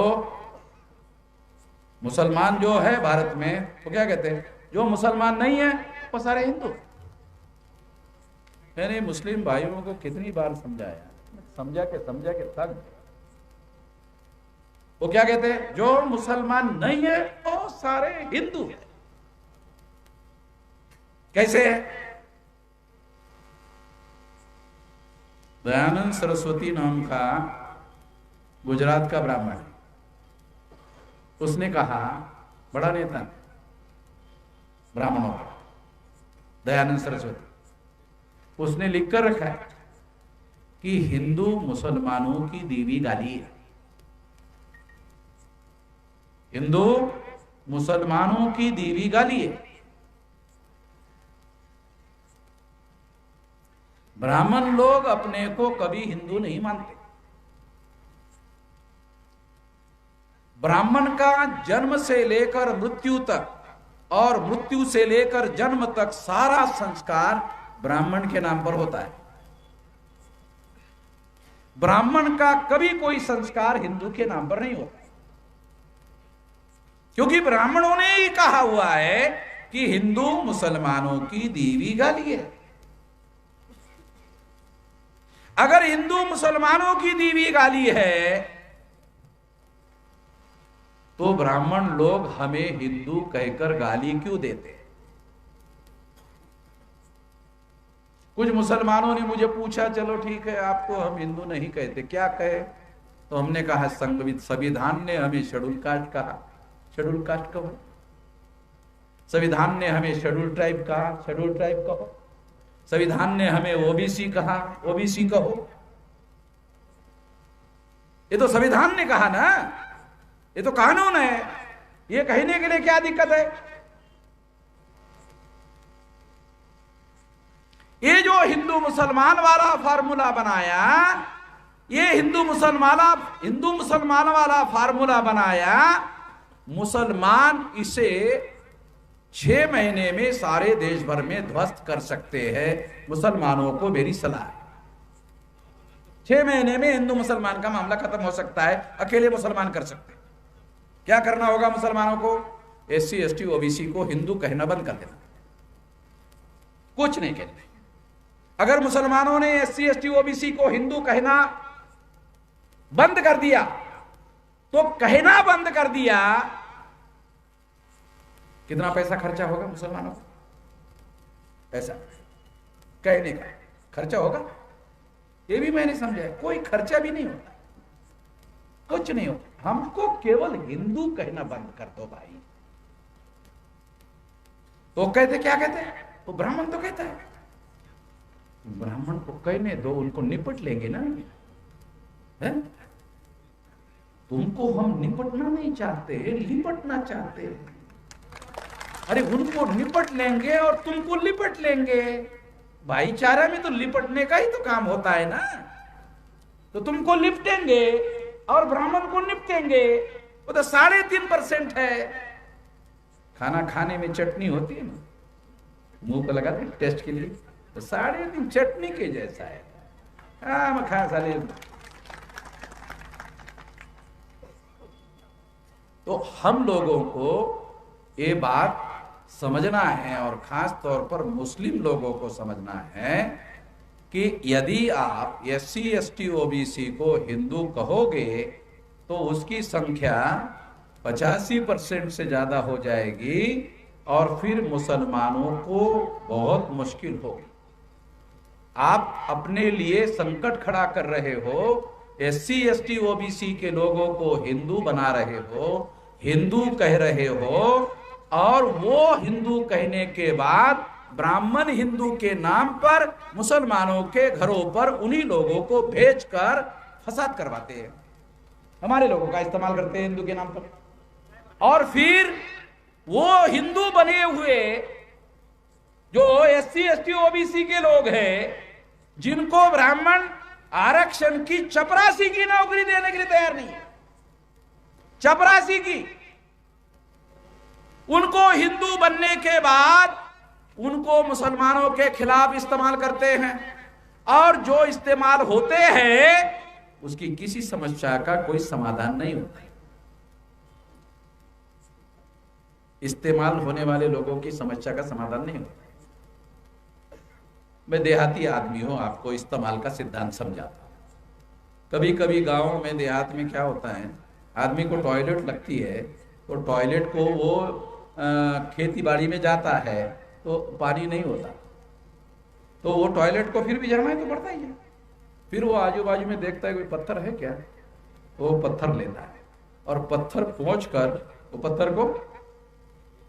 मुसलमान जो है भारत में वो क्या कहते हैं? जो मुसलमान नहीं है वो सारे हिंदू। मैंने मुस्लिम भाइयों को कितनी बार समझाया, समझा के थक। वो क्या कहते हैं, जो मुसलमान नहीं है वो सारे हिंदू हैं। कैसे है? दयानंद सरस्वती नाम का गुजरात का ब्राह्मण है, उसने कहा, बड़ा नेता ब्राह्मणों का दयानंद सरस्वती, उसने लिख कर रखा है कि हिंदू मुसलमानों की दीवी गाली है। हिंदू मुसलमानों की दीवी गाली है। ब्राह्मण लोग अपने को कभी हिंदू नहीं मानते। ब्राह्मण का जन्म से लेकर मृत्यु तक और मृत्यु से लेकर जन्म तक सारा संस्कार ब्राह्मण के नाम पर होता है। ब्राह्मण का कभी कोई संस्कार हिंदू के नाम पर नहीं होता, क्योंकि ब्राह्मणों ने ही कहा हुआ है कि हिंदू मुसलमानों की दीवी गाली है। अगर हिंदू मुसलमानों की दीवी गाली है तो ब्राह्मण लोग हमें हिंदू कहकर गाली क्यों देते हैं? कुछ मुसलमानों ने मुझे पूछा, चलो ठीक है आपको हम हिंदू नहीं कहते, क्या कहे? तो हमने कहा संविधान ने हमें शेड्यूल कास्ट कहा, शेड्यूल कास्ट कहो। संविधान ने हमें शेड्यूल ट्राइब कहा, शेड्यूल ट्राइब कहो। संविधान ने हमें ओबीसी कहा, ओबीसी कहो। ये तो संविधान ने कहा ना, ये तो कानून है, ये कहने के लिए क्या दिक्कत है? ये जो हिंदू मुसलमान वाला फार्मूला बनाया, ये हिंदू मुसलमान वाला फार्मूला बनाया, मुसलमान इसे 6 महीने में सारे देश भर में ध्वस्त कर सकते हैं। मुसलमानों को मेरी सलाह है, 6 महीने में हिंदू मुसलमान का मामला खत्म हो सकता है, अकेले मुसलमान कर सकते हैं। क्या करना होगा मुसलमानों को? एससी एसटी ओबीसी को हिंदू कहना बंद कर देना, कुछ नहीं कहना। अगर मुसलमानों ने एससी एसटी ओबीसी को हिंदू कहना बंद कर दिया, तो कहना बंद कर दिया, कितना पैसा खर्चा होगा मुसलमानों को? पैसा कहने का खर्चा होगा, ये भी मैंने समझा। कोई खर्चा भी नहीं होता, कुछ नहीं होता। हमको केवल हिंदू कहना बंद कर दो भाई। तो कहते, क्या कहते हैं? तो ब्राह्मण तो कहता है, ब्राह्मण को कहने दो, उनको निपट लेंगे ना, है? तुमको हम निपटना नहीं चाहते, लिपटना चाहते हैं। अरे उनको निपट लेंगे और तुमको लिपट लेंगे। भाईचारा में तो लिपटने का ही तो काम होता है ना। तो तुमको लिपटेंगे और ब्राह्मण को निपटेंगे। वो तो 3.5% है। खाना खाने में चटनी होती है ना, मुंह पर लगाते टेस्ट के लिए, तो 3.5 चटनी के जैसा है। मैं खा साले। तो हम लोगों को ये बात समझना है, और खास तौर पर मुस्लिम लोगों को समझना है कि यदि आप एससी एसटी ओबीसी को हिंदू कहोगे तो उसकी संख्या 85% से ज्यादा हो जाएगी, और फिर मुसलमानों को बहुत मुश्किल होगी। आप अपने लिए संकट खड़ा कर रहे हो, एससी एसटी ओबीसी के लोगों को हिंदू बना रहे हो, हिंदू कह रहे हो, और वो हिंदू कहने के बाद ब्राह्मण हिंदू के नाम पर मुसलमानों के घरों पर उन्हीं लोगों को भेजकर फसाद करवाते हैं। हमारे लोगों का इस्तेमाल करते हैं हिंदू के नाम पर, और फिर वो हिंदू बने हुए जो एससी एसटी ओबीसी के लोग हैं, जिनको ब्राह्मण आरक्षण की चपरासी की नौकरी देने के लिए तैयार नहीं है, चपरासी की, उनको हिंदू बनने के बाद उनको मुसलमानों के खिलाफ इस्तेमाल करते हैं, और जो इस्तेमाल होते हैं उसकी किसी समस्या का कोई समाधान नहीं होता। इस्तेमाल होने वाले लोगों की समस्या का समाधान नहीं होता। मैं देहाती आदमी हूं, आपको इस्तेमाल का सिद्धांत समझाता हूं। कभी कभी गांवों में देहात में क्या होता है, आदमी को टॉयलेट लगती है तो टॉयलेट को वो खेती बाड़ी में जाता है तो पानी नहीं होता, तो वो टॉयलेट को फिर भी जाना ही तो पड़ता ही है। फिर वो आजू बाजू में देखता है कोई पत्थर है क्या, वो पत्थर लेता है और पत्थर पहुंच कर वो पत्थर को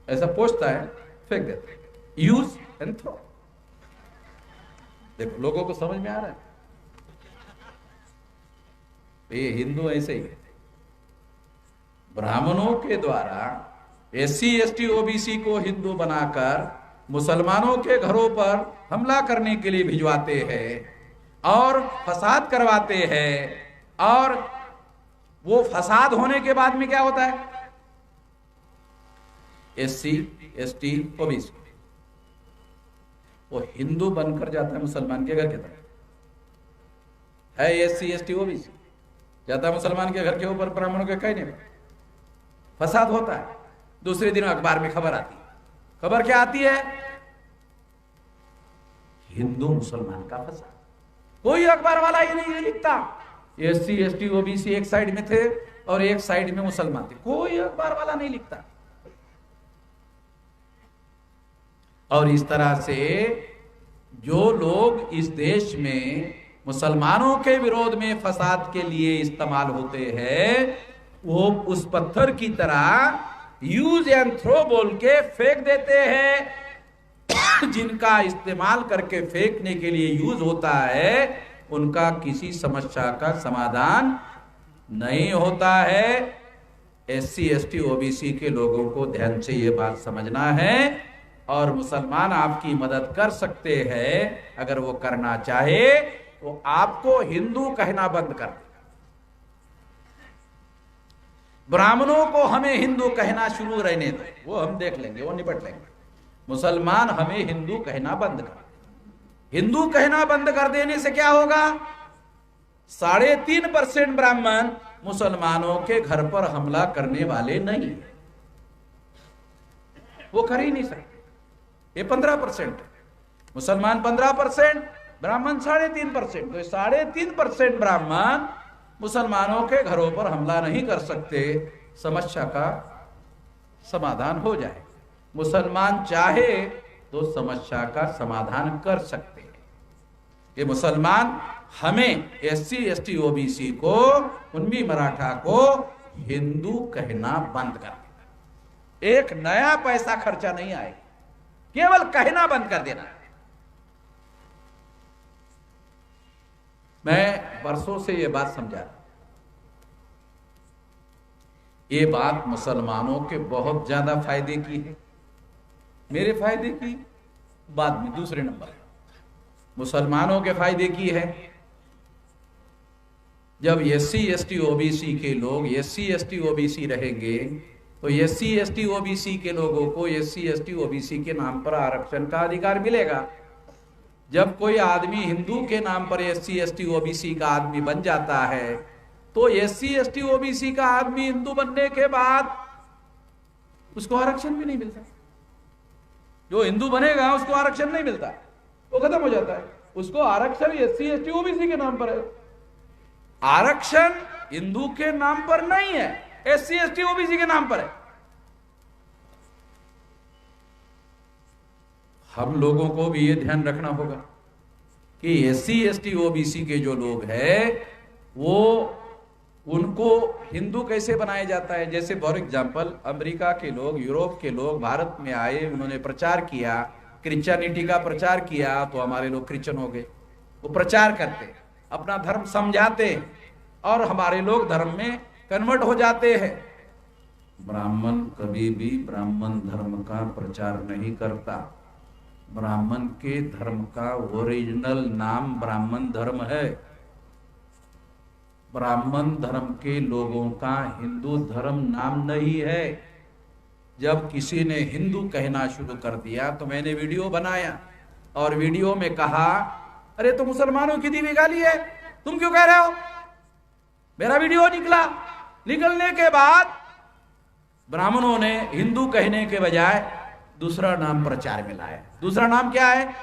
ऐसा पहुंचता है, फेंक देता है। Use and throw. देखो लोगों को समझ में आ रहा है, ये हिंदू ऐसे ही है। ब्राह्मणों के द्वारा SC ST OBC को हिंदू बनाकर मुसलमानों के घरों पर हमला करने के लिए भिजवाते हैं और फसाद करवाते हैं, और वो फसाद होने के बाद में क्या होता है, SC ST OBC वो हिंदू बनकर जाता है मुसलमान के घर के तरफ। है SC ST OBC जाता है मुसलमान के घर के ऊपर, ब्राह्मणों के कहने पर फसाद होता है। दूसरे दिन अखबार में खबर आती है। खबर क्या आती है, हिंदू मुसलमान का फसाद। कोई अखबार वाला ये नहीं लिखता SC ST OBC एक साइड में थे और एक साइड में मुसलमान थे, कोई अखबार वाला नहीं लिखता। और इस तरह से जो लोग इस देश में मुसलमानों के विरोध में फसाद के लिए इस्तेमाल होते हैं, वो उस पत्थर की तरह यूज एंड थ्रो बोल के फेंक देते हैं। जिनका इस्तेमाल करके फेंकने के लिए यूज होता है उनका किसी समस्या का समाधान नहीं होता है। SC ST OBC के लोगों को ध्यान से ये बात समझना है, और मुसलमान आपकी मदद कर सकते हैं अगर वो करना चाहे तो आपको हिंदू कहना बंद कर दे। ब्राह्मणों को हमें हिंदू कहना शुरू रहने दो, वो हम देख लेंगे, वो निपट लेंगे। मुसलमान हमें हिंदू कहना बंद कर दे। हिंदू कहना बंद कर देने से क्या होगा, 3.5% ब्राह्मण मुसलमानों के घर पर हमला करने वाले नहीं, वो कर ही नहीं सकते। ये 15%, मुसलमान 15%, ब्राह्मण 3.5%, तो 3.5% ब्राह्मण मुसलमानों के घरों पर हमला नहीं कर सकते, समस्या का समाधान हो जाए। मुसलमान चाहे तो समस्या का समाधान कर सकते हैं। ये मुसलमान हमें SC ST OBC को, कुणबी मराठा को हिंदू कहना बंद कर देना। एक नया पैसा खर्चा नहीं आएगा, केवल कहना बंद कर देना। मैं वर्षों से ये बात समझा रहा हूं, ये बात मुसलमानों के बहुत ज्यादा फायदे की है, मेरे फायदे की बाद में दूसरे नंबर, मुसलमानों के फायदे की है। जब SC ST OBC के लोग SC ST OBC रहेंगे तो SC ST OBC के लोगों को SC ST OBC के नाम पर आरक्षण का अधिकार मिलेगा। जब कोई आदमी हिंदू के नाम पर SC ST OBC का आदमी बन जाता है तो SC ST OBC का आदमी हिंदू बनने के बाद उसको आरक्षण भी नहीं मिलता। जो हिंदू बनेगा उसको आरक्षण नहीं मिलता, वो खत्म हो जाता है। उसको आरक्षण SC ST OBC के नाम पर है, आरक्षण हिंदू के नाम पर नहीं है, SC ST OBC के नाम पर है। हम लोगों को भी ये ध्यान रखना होगा कि SC ST OBC के जो लोग हैं वो, उनको हिंदू कैसे बनाया जाता है। जैसे फॉर एग्जाम्पल अमेरिका के लोग, यूरोप के लोग भारत में आए, उन्होंने प्रचार किया, क्रिश्चियनिटी का प्रचार किया, तो हमारे लोग क्रिश्चियन हो गए। वो प्रचार करते, अपना धर्म समझाते और हमारे लोग धर्म में कन्वर्ट हो जाते हैं। ब्राह्मण कभी भी ब्राह्मण धर्म का प्रचार नहीं करता। ब्राह्मण के धर्म का ओरिजिनल नाम ब्राह्मण धर्म है। ब्राह्मण धर्म के लोगों का हिंदू धर्म नाम नहीं है। जब किसी ने हिंदू कहना शुरू कर दिया तो मैंने वीडियो बनाया और वीडियो में कहा, अरे तो मुसलमानों की दी हुई गाली है, तुम क्यों कह रहे हो। मेरा वीडियो निकला, निकलने के बाद ब्राह्मणों ने हिंदू कहने के बजाय दूसरा नाम प्रचार में लाया। दूसरा नाम क्या है,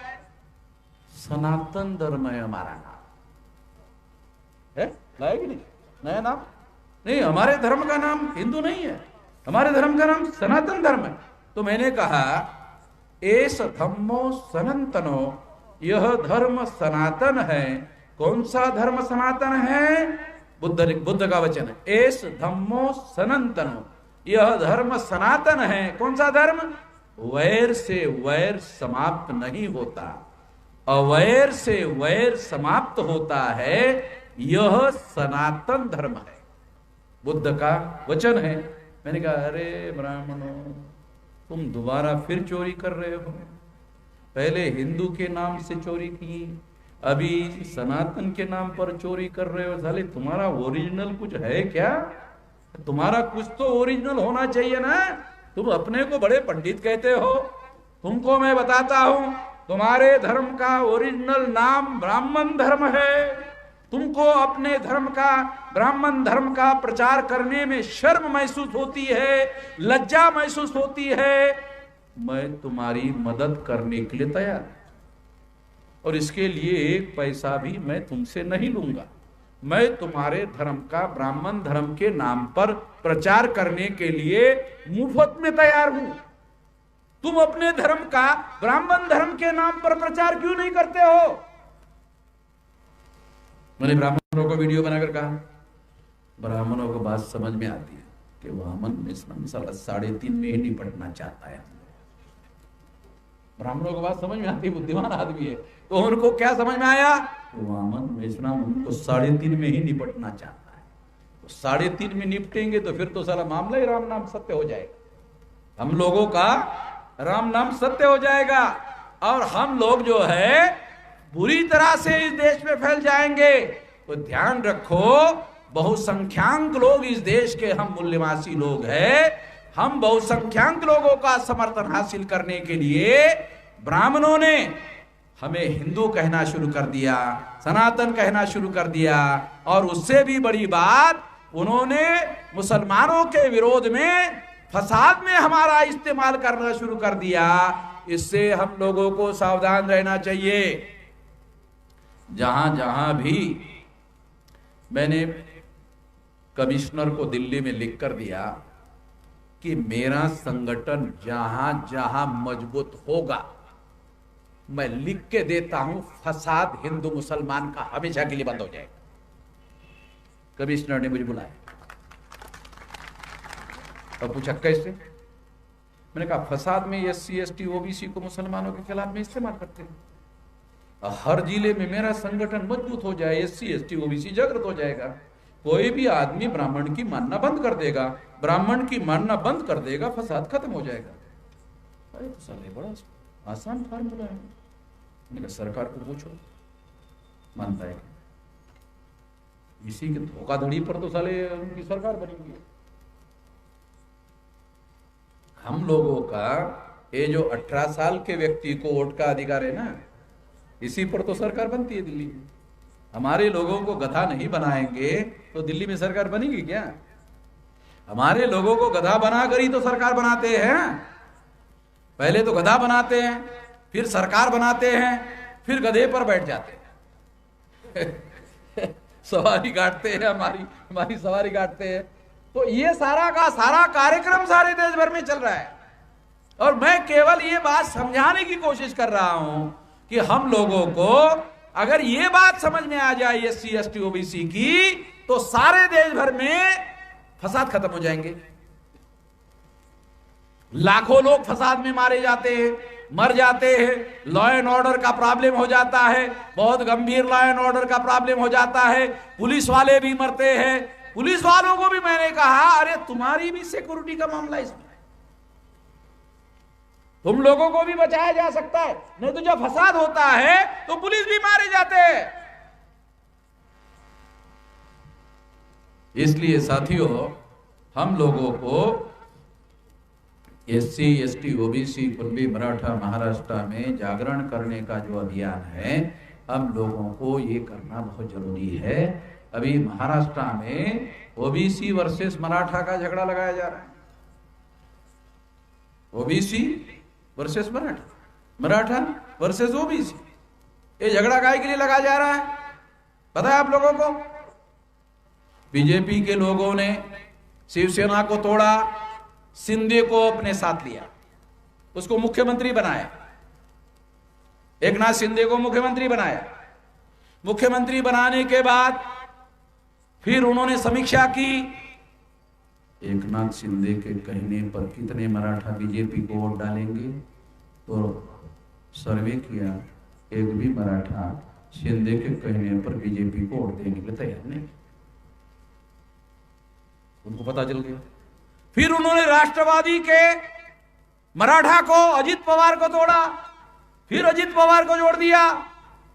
सनातन धर्म है हमारा नाम है, लाया कि नहीं नया नाम। नहीं, हमारे धर्म का नाम हिंदू नहीं है, हमारे धर्म का नाम सनातन धर्म है। तो मैंने कहा एस धम्मो सनातनो, यह धर्म सनातन है। कौन सा धर्म सनातन है? बुद्ध का वचन है, एस धम्मो सनातनो, यह धर्म सनातन है। कौन सा धर्म? वैर से वैर समाप्त नहीं होता, अवैर से वैर समाप्त होता है, यह सनातन धर्म है। बुद्ध का वचन है। मैंने कहा अरे ब्राह्मणों, तुम दोबारा फिर चोरी कर रहे हो। पहले हिंदू के नाम से चोरी की, अभी सनातन के नाम पर चोरी कर रहे हो। साले तुम्हारा ओरिजिनल कुछ है क्या? तुम्हारा कुछ तो ओरिजिनल होना चाहिए ना। तुम अपने को बड़े पंडित कहते हो। तुमको मैं बताता हूं, तुम्हारे धर्म का ओरिजिनल नाम ब्राह्मण धर्म है। तुमको अपने धर्म का, ब्राह्मण धर्म का प्रचार करने में शर्म महसूस होती है, लज्जा महसूस होती है। मैं तुम्हारी मदद करने के लिए तैयार, और इसके लिए एक पैसा भी मैं तुमसे नहीं लूंगा। मैं तुम्हारे धर्म का ब्राह्मण धर्म के नाम पर प्रचार करने के लिए मुफ्त में तैयार हूं। तुम अपने धर्म का ब्राह्मण धर्म के नाम पर प्रचार क्यों नहीं करते हो? मैंने ब्राह्मणों को वीडियो बनाकर कहा, ब्राह्मणों को बात समझ में आती है कि वामन मिश्रा साला 3.5 में ही निपटना चाहता है। ब्राह्मणों को बात समझ में आती, बुद्धिमान आदमी है। तो उनको क्या समझ में आया? वामन मिश्रा उनको 3.5 में ही निपटना चाहता है। तो 3.5 में निपटेंगे तो फिर तो सारा मामला ही राम नाम सत्य हो जाएगा। हम लोगों का राम नाम सत्य हो जाएगा, और हम लोग जो है बुरी तरह से इस देश में फैल जाएंगे। तो ध्यान रखो, बहुसंख्यांक लोग इस देश के हम मूल्यवासी लोग हैं। हम बहुसंख्यांक लोगों का समर्थन हासिल करने के लिए ब्राह्मणों ने हमें हिंदू कहना शुरू कर दिया, सनातन कहना शुरू कर दिया, और उससे भी बड़ी बात, उन्होंने मुसलमानों के विरोध में, फसाद में हमारा इस्तेमाल करना शुरू कर दिया। इससे हम लोगों को सावधान रहना चाहिए। जहां जहां भी मैंने कमिश्नर को दिल्ली में लिख कर दिया कि मेरा संगठन जहां जहां मजबूत होगा, मैं लिख के देता हूं, फसाद हिंदू मुसलमान का हमेशा के लिए बंद हो जाएगा। कमिश्नर ने मुझे बुलाया और पूछा कैसे? मैंने कहा फसाद में SC ST OBC को मुसलमानों के खिलाफ में इस्तेमाल करते हैं। हर जिले में मेरा संगठन मजबूत हो जाए, SC ST OBC जागृत हो जाएगा। कोई भी आदमी ब्राह्मण की मानना बंद कर देगा, ब्राह्मण की मानना बंद कर देगा, फसाद खत्म हो जाएगा। अरे तो साले बड़ा आसान फार्मूला है। मैंने कहा सरकार को पूछो, मानता है इसी के धोखाधड़ी पर तो साले उनकी सरकार बनेगी। हम लोगों का ये जो 18 साल के व्यक्ति को वोट का अधिकार है ना, इसी पर तो सरकार बनती है दिल्ली में। हमारे लोगों को गधा नहीं बनाएंगे तो दिल्ली में सरकार बनेगी क्या? हमारे लोगों को गधा बनाकर ही तो सरकार बनाते हैं। पहले तो गधा बनाते हैं, फिर सरकार बनाते हैं, फिर गधे पर बैठ जाते हैं सवारी काटते हैं, हमारी सवारी काटते हैं। तो ये सारा का सारा कार्यक्रम सारे देश भर में चल रहा है, और मैं केवल ये बात समझाने की कोशिश कर रहा हूं कि हम लोगों को अगर ये बात समझ में आ जाए SC ST OBC की, तो सारे देश भर में फसाद खत्म हो जाएंगे। लाखों लोग फसाद में मारे जाते हैं, मर जाते हैं, लॉ एंड ऑर्डर का प्रॉब्लम हो जाता है, बहुत गंभीर लॉ एंड ऑर्डर का प्रॉब्लम हो जाता है, पुलिस वाले भी मरते हैं। पुलिस वालों को भी मैंने कहा अरे तुम्हारी भी सिक्योरिटी का मामला इसमें, तुम लोगों को भी बचाया जा सकता है, नहीं तो जब फसाद होता है तो पुलिस भी मारे जाते हैं। इसलिए साथियों, हम लोगों को SC ST OBC Kunbi Maratha Maharashtra में जागरण करने का जो अभियान है, हम लोगों को ये करना बहुत जरूरी है। अभी महाराष्ट्र में OBC वर्सेस मराठा का झगड़ा लगाया जा रहा है। OBC versus Maratha, Maratha versus OBC, ये झगड़ा काहे के लिए लगाया जा रहा है पता है आप लोगों को? बीजेपी के लोगों ने शिवसेना को तोड़ा, शिंदे को अपने साथ लिया, उसको मुख्यमंत्री बनाया, एकनाथ शिंदे को मुख्यमंत्री बनाया। मुख्यमंत्री बनाने के बाद फिर उन्होंने समीक्षा की। एकनाथ शिंदे के कहने पर कितने मराठा बीजेपी को वोट डालेंगे, तो सर्वे किया, एक भी मराठा शिंदे के कहने पर बीजेपी को वोट देने के लिए तैयार नहीं। उनको पता चल गया। फिर उन्होंने राष्ट्रवादी के मराठा को, अजित पवार को तोड़ा, फिर अजित पवार को जोड़ दिया,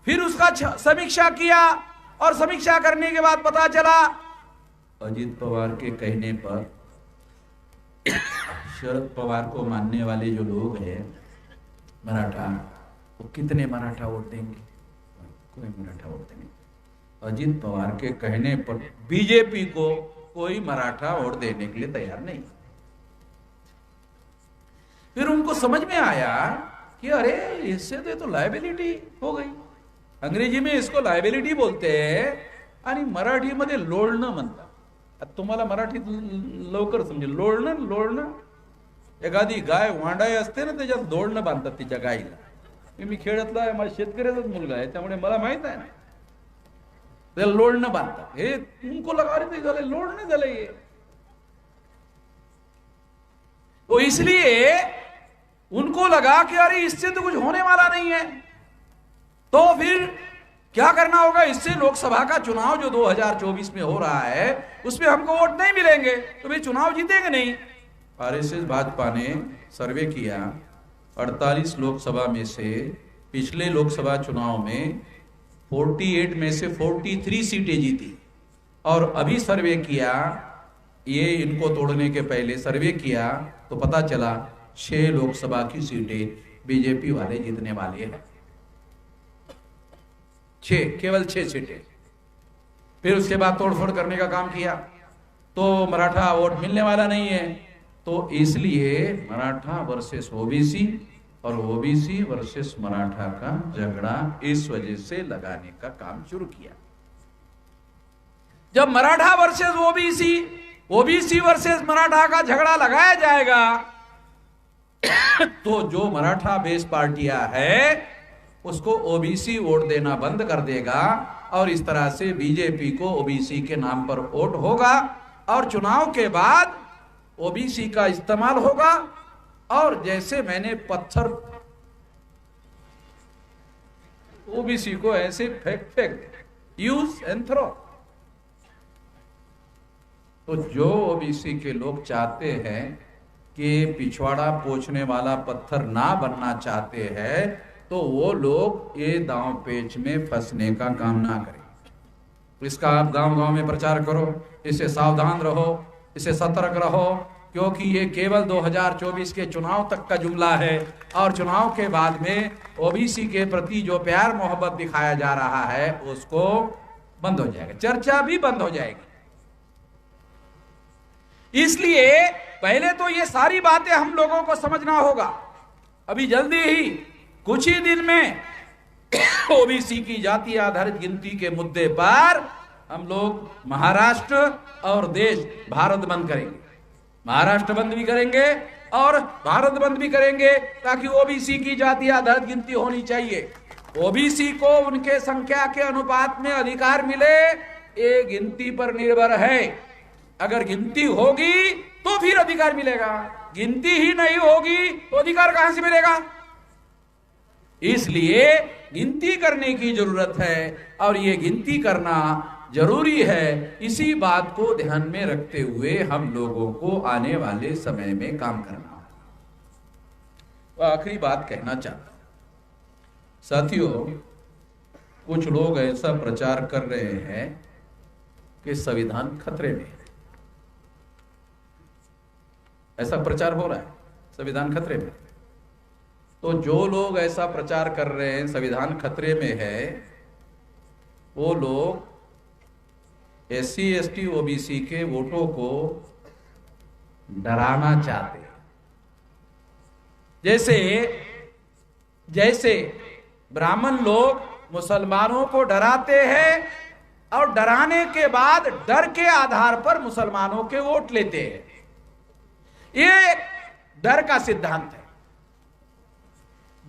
फिर उसका समीक्षा किया और समीक्षा करने के बाद पता चला अजित पवार के कहने पर शरद पवार को मानने वाले जो लोग हैं मराठा, वो कितने मराठा वोट देंगे, कोई मराठा वोट देंगे। अजित पवार के कहने पर बीजेपी को कोई मराठा वोट देने के लिए तैयार नहीं। फिर उनको समझ में आया कि अरे इससे तो लायबिलिटी हो गई। अंग्रेजी में इसको लायबिलिटी बोलते हैं आणि मराठीमध्ये लोळणं म्हणतात। आता तुम्हाला मराठीत लवकर समजेल। लोळणं एखादी गाय वांडाय असते ना, त्याच्यात लोळणं बांधतात तिच्या गायीला। मी खेड्यातला आहे, माझ्या शेतकऱ्याचाच मुलगा आहे, त्यामुळे मला माहित आहे ना, त्याला लोळणं बांधतात। हे उनको लगा रहे थे लोळणं झालं ये। तो इसलिए उनको लगा कि अरे इससे तो कुछ होने वाला नहीं है, तो फिर क्या करना होगा, इससे लोकसभा का चुनाव जो 2024 में हो रहा है उसमें हमको वोट नहीं मिलेंगे, तो भाई चुनाव जीतेंगे नहीं। आरएसएस भाजपा ने सर्वे किया, 48 लोकसभा में से पिछले लोकसभा चुनाव में 48 में से 43 सीटें जीती, और अभी सर्वे किया, ये इनको तोड़ने के पहले सर्वे किया तो पता चला 6 लोकसभा की सीटें बीजेपी वाले जीतने वाले हैं। 6, केवल 6 सीटें। फिर उसके बाद तोड़फोड़ करने का काम किया, तो मराठा वोट मिलने वाला नहीं है, तो इसलिए मराठा वर्सेस ओबीसी और ओबीसी वर्सेस मराठा का झगड़ा इस वजह से लगाने का काम शुरू किया। जब Maratha versus OBC, OBC versus Maratha का झगड़ा लगाया जाएगा तो जो मराठा बेस पार्टियां है उसको ओबीसी वोट देना बंद कर देगा, और इस तरह से बीजेपी को ओबीसी के नाम पर वोट होगा, और चुनाव के बाद ओबीसी का इस्तेमाल होगा। और जैसे मैंने पत्थर ओबीसी को ऐसे फेंक यूज एंड थ्रो, तो जो ओबीसी के लोग चाहते हैं कि पिछवाड़ा पोंछने वाला पत्थर ना बनना चाहते हैं, तो वो लोग ये दांव पेच में फंसने का काम ना करें। इसका आप गांव-गांव में प्रचार करो, इससे सावधान रहो, इससे सतर्क रहो, क्योंकि ये केवल 2024 के चुनाव तक का जुमला है, और चुनाव के बाद में ओबीसी के प्रति जो प्यार मोहब्बत दिखाया जा रहा है उसको बंद हो जाएगा, चर्चा भी बंद हो जाएगी। इसलिए पहले तो ये सारी बातें हम लोगों को समझना होगा। अभी जल्दी ही कुछ ही दिन में ओबीसी की जाति आधारित गिनती के मुद्दे पर हम लोग महाराष्ट्र और देश भारत बंद करेंगे। महाराष्ट्र बंद भी करेंगे और भारत बंद भी करेंगे, ताकि ओबीसी की जाति आधारित गिनती होनी चाहिए। ओबीसी को उनके संख्या के अनुपात में अधिकार मिले, ये गिनती पर निर्भर है। अगर गिनती होगी तो फिर अधिकार मिलेगा, गिनती ही नहीं होगी तो अधिकार कहां से मिलेगा। इसलिए गिनती करने की जरूरत है, और ये गिनती करना जरूरी है। इसी बात को ध्यान में रखते हुए हम लोगों को आने वाले समय में काम करना होगा। तो आखिरी बात कहना चाहता हूं साथियों, कुछ लोग ऐसा प्रचार कर रहे हैं कि संविधान खतरे में है। ऐसा प्रचार हो रहा है, संविधान खतरे में। तो जो लोग ऐसा प्रचार कर रहे हैं संविधान खतरे में है, वो लोग SC ST OBC के वोटों को डराना चाहते हैं। जैसे ब्राह्मण लोग मुसलमानों को डराते हैं, और डराने के बाद डर के आधार पर मुसलमानों के वोट लेते हैं। ये डर का सिद्धांत है।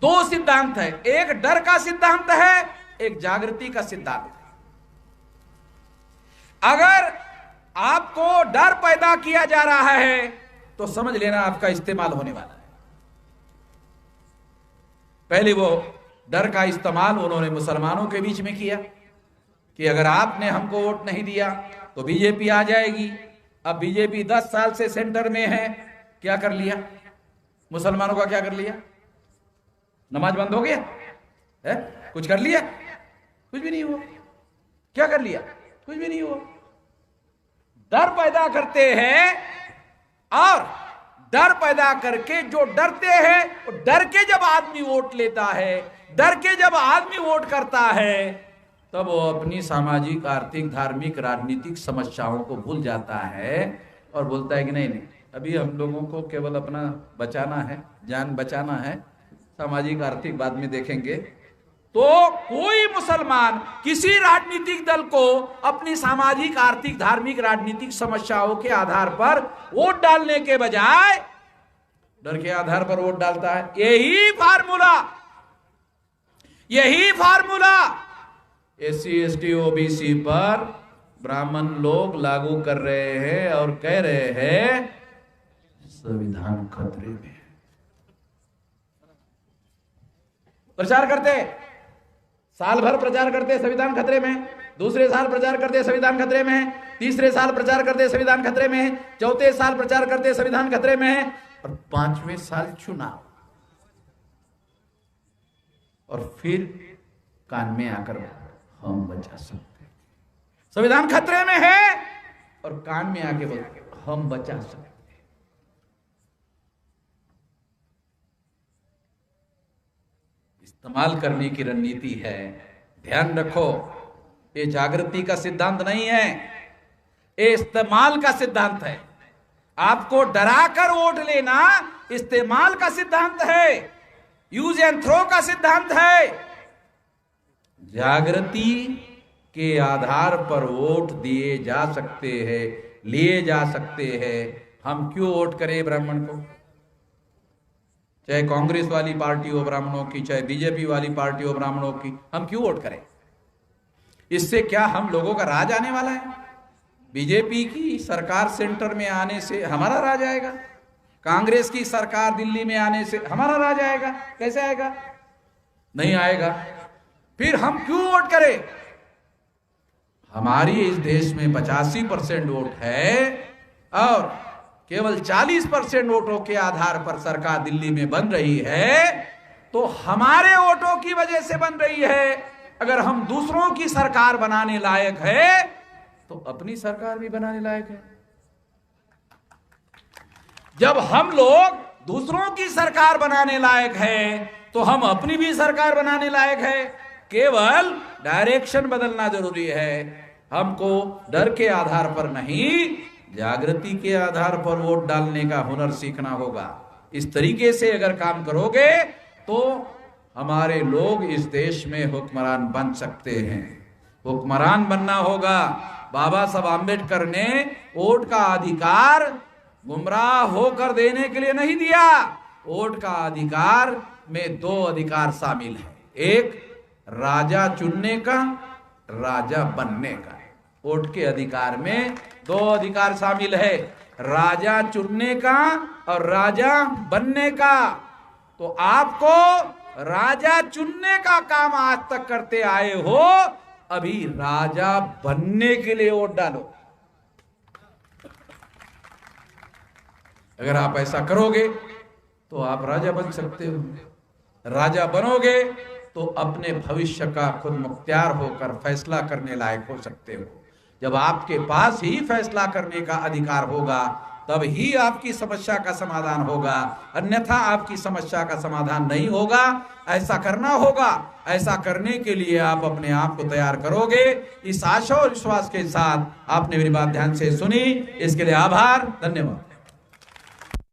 दो सिद्धांत है, एक डर का सिद्धांत है, एक जागृति का सिद्धांत है। अगर आपको डर पैदा किया जा रहा है तो समझ लेना आपका इस्तेमाल होने वाला है। पहले वो डर का इस्तेमाल उन्होंने मुसलमानों के बीच में किया कि अगर आपने हमको वोट नहीं दिया तो बीजेपी आ जाएगी। अब बीजेपी 10 साल से सेंटर में है, क्या कर लिया? मुसलमानों का क्या कर लिया? नमाज बंद हो गया है? कुछ कर लिया? कुछ भी नहीं हुआ। क्या कर लिया? कुछ भी नहीं हुआ। डर पैदा करते हैं और डर पैदा करके जो डरते हैं, डर के जब आदमी वोट लेता है, डर के जब आदमी वोट करता है, तब वो अपनी सामाजिक, आर्थिक, धार्मिक, राजनीतिक समस्याओं को भूल जाता है और बोलता है कि नहीं नहीं, अभी हम लोगों को केवल अपना बचाना है, जान बचाना है, सामाजिक आर्थिक बाद में देखेंगे। तो कोई मुसलमान किसी राजनीतिक दल को अपनी सामाजिक, आर्थिक, धार्मिक, राजनीतिक समस्याओं के आधार पर वोट डालने के बजाय डर के आधार पर वोट डालता है। यही फार्मूला एससी, एसटी, ओबीसी पर ब्राह्मण लोग लागू कर रहे हैं और कह रहे हैं संविधान खतरे में। प्रचार करते, साल भर प्रचार करते संविधान खतरे में, दूसरे साल प्रचार करते संविधान खतरे में है, तीसरे साल प्रचार करते संविधान खतरे में है, चौथे साल प्रचार करते संविधान खतरे में है, और 5वें साल चुनाव, और फिर कान में आकर हम बचा सकते हैं। संविधान खतरे में है और कान में आके बोलते हम बचा सकते हैं। इस्तेमाल करने की रणनीति है। ध्यान रखो, ये जागृति का सिद्धांत नहीं है, ये इस्तेमाल का सिद्धांत है। आपको डराकर वोट लेना इस्तेमाल का सिद्धांत है, यूज एंड थ्रो का सिद्धांत है। जागृति के आधार पर वोट दिए जा सकते हैं, लिए जा सकते हैं। हम क्यों वोट करें ब्राह्मण को? चाहे कांग्रेस वाली पार्टी हो ब्राह्मणों की, चाहे बीजेपी वाली पार्टी हो ब्राह्मणों की, हम क्यों वोट करें? इससे क्या हम लोगों का राज आने वाला है? बीजेपी की सरकार सेंटर में आने से हमारा राज आएगा? कांग्रेस की सरकार दिल्ली में आने से हमारा राज आएगा? कैसे आएगा? नहीं आएगा। फिर हम क्यों वोट करें? हमारी इस देश में 85% वोट है और केवल 40% वोटों के आधार पर सरकार दिल्ली में बन रही है, तो हमारे वोटों की वजह से बन रही है। अगर हम दूसरों की सरकार बनाने लायक है तो अपनी सरकार भी बनाने लायक है। जब हम लोग दूसरों की सरकार बनाने लायक है तो हम अपनी भी सरकार बनाने लायक है। केवल डायरेक्शन बदलना जरूरी है। हमको डर के आधार पर नहीं, जागृति के आधार पर वोट डालने का हुनर सीखना होगा। इस तरीके से अगर काम करोगे तो हमारे लोग इस देश में हुक्मरान बन सकते हैं। हुक्मरान बनना होगा। बाबा साहब आम्बेडकर ने वोट का अधिकार गुमराह होकर देने के लिए नहीं दिया। वोट का अधिकार में 2 अधिकार शामिल है, एक राजा चुनने का, राजा बनने का। वोट के अधिकार में 2 अधिकार शामिल है, राजा चुनने का और राजा बनने का। तो आपको राजा चुनने का काम आज तक करते आए हो, अभी राजा बनने के लिए वोट डालो। अगर आप ऐसा करोगे तो आप राजा बन सकते हो। राजा बनोगे तो अपने भविष्य का खुद मुख्तियार होकर फैसला करने लायक हो सकते हो। जब आपके पास ही फैसला करने का अधिकार होगा तब ही आपकी समस्या का समाधान होगा, अन्यथा आपकी समस्या का समाधान नहीं होगा। ऐसा करना होगा। ऐसा करने के लिए आप अपने आप को तैयार करोगे। इस आशा और विश्वास के साथ आपने मेरी बात ध्यान से सुनी, इसके लिए आभार, धन्यवाद।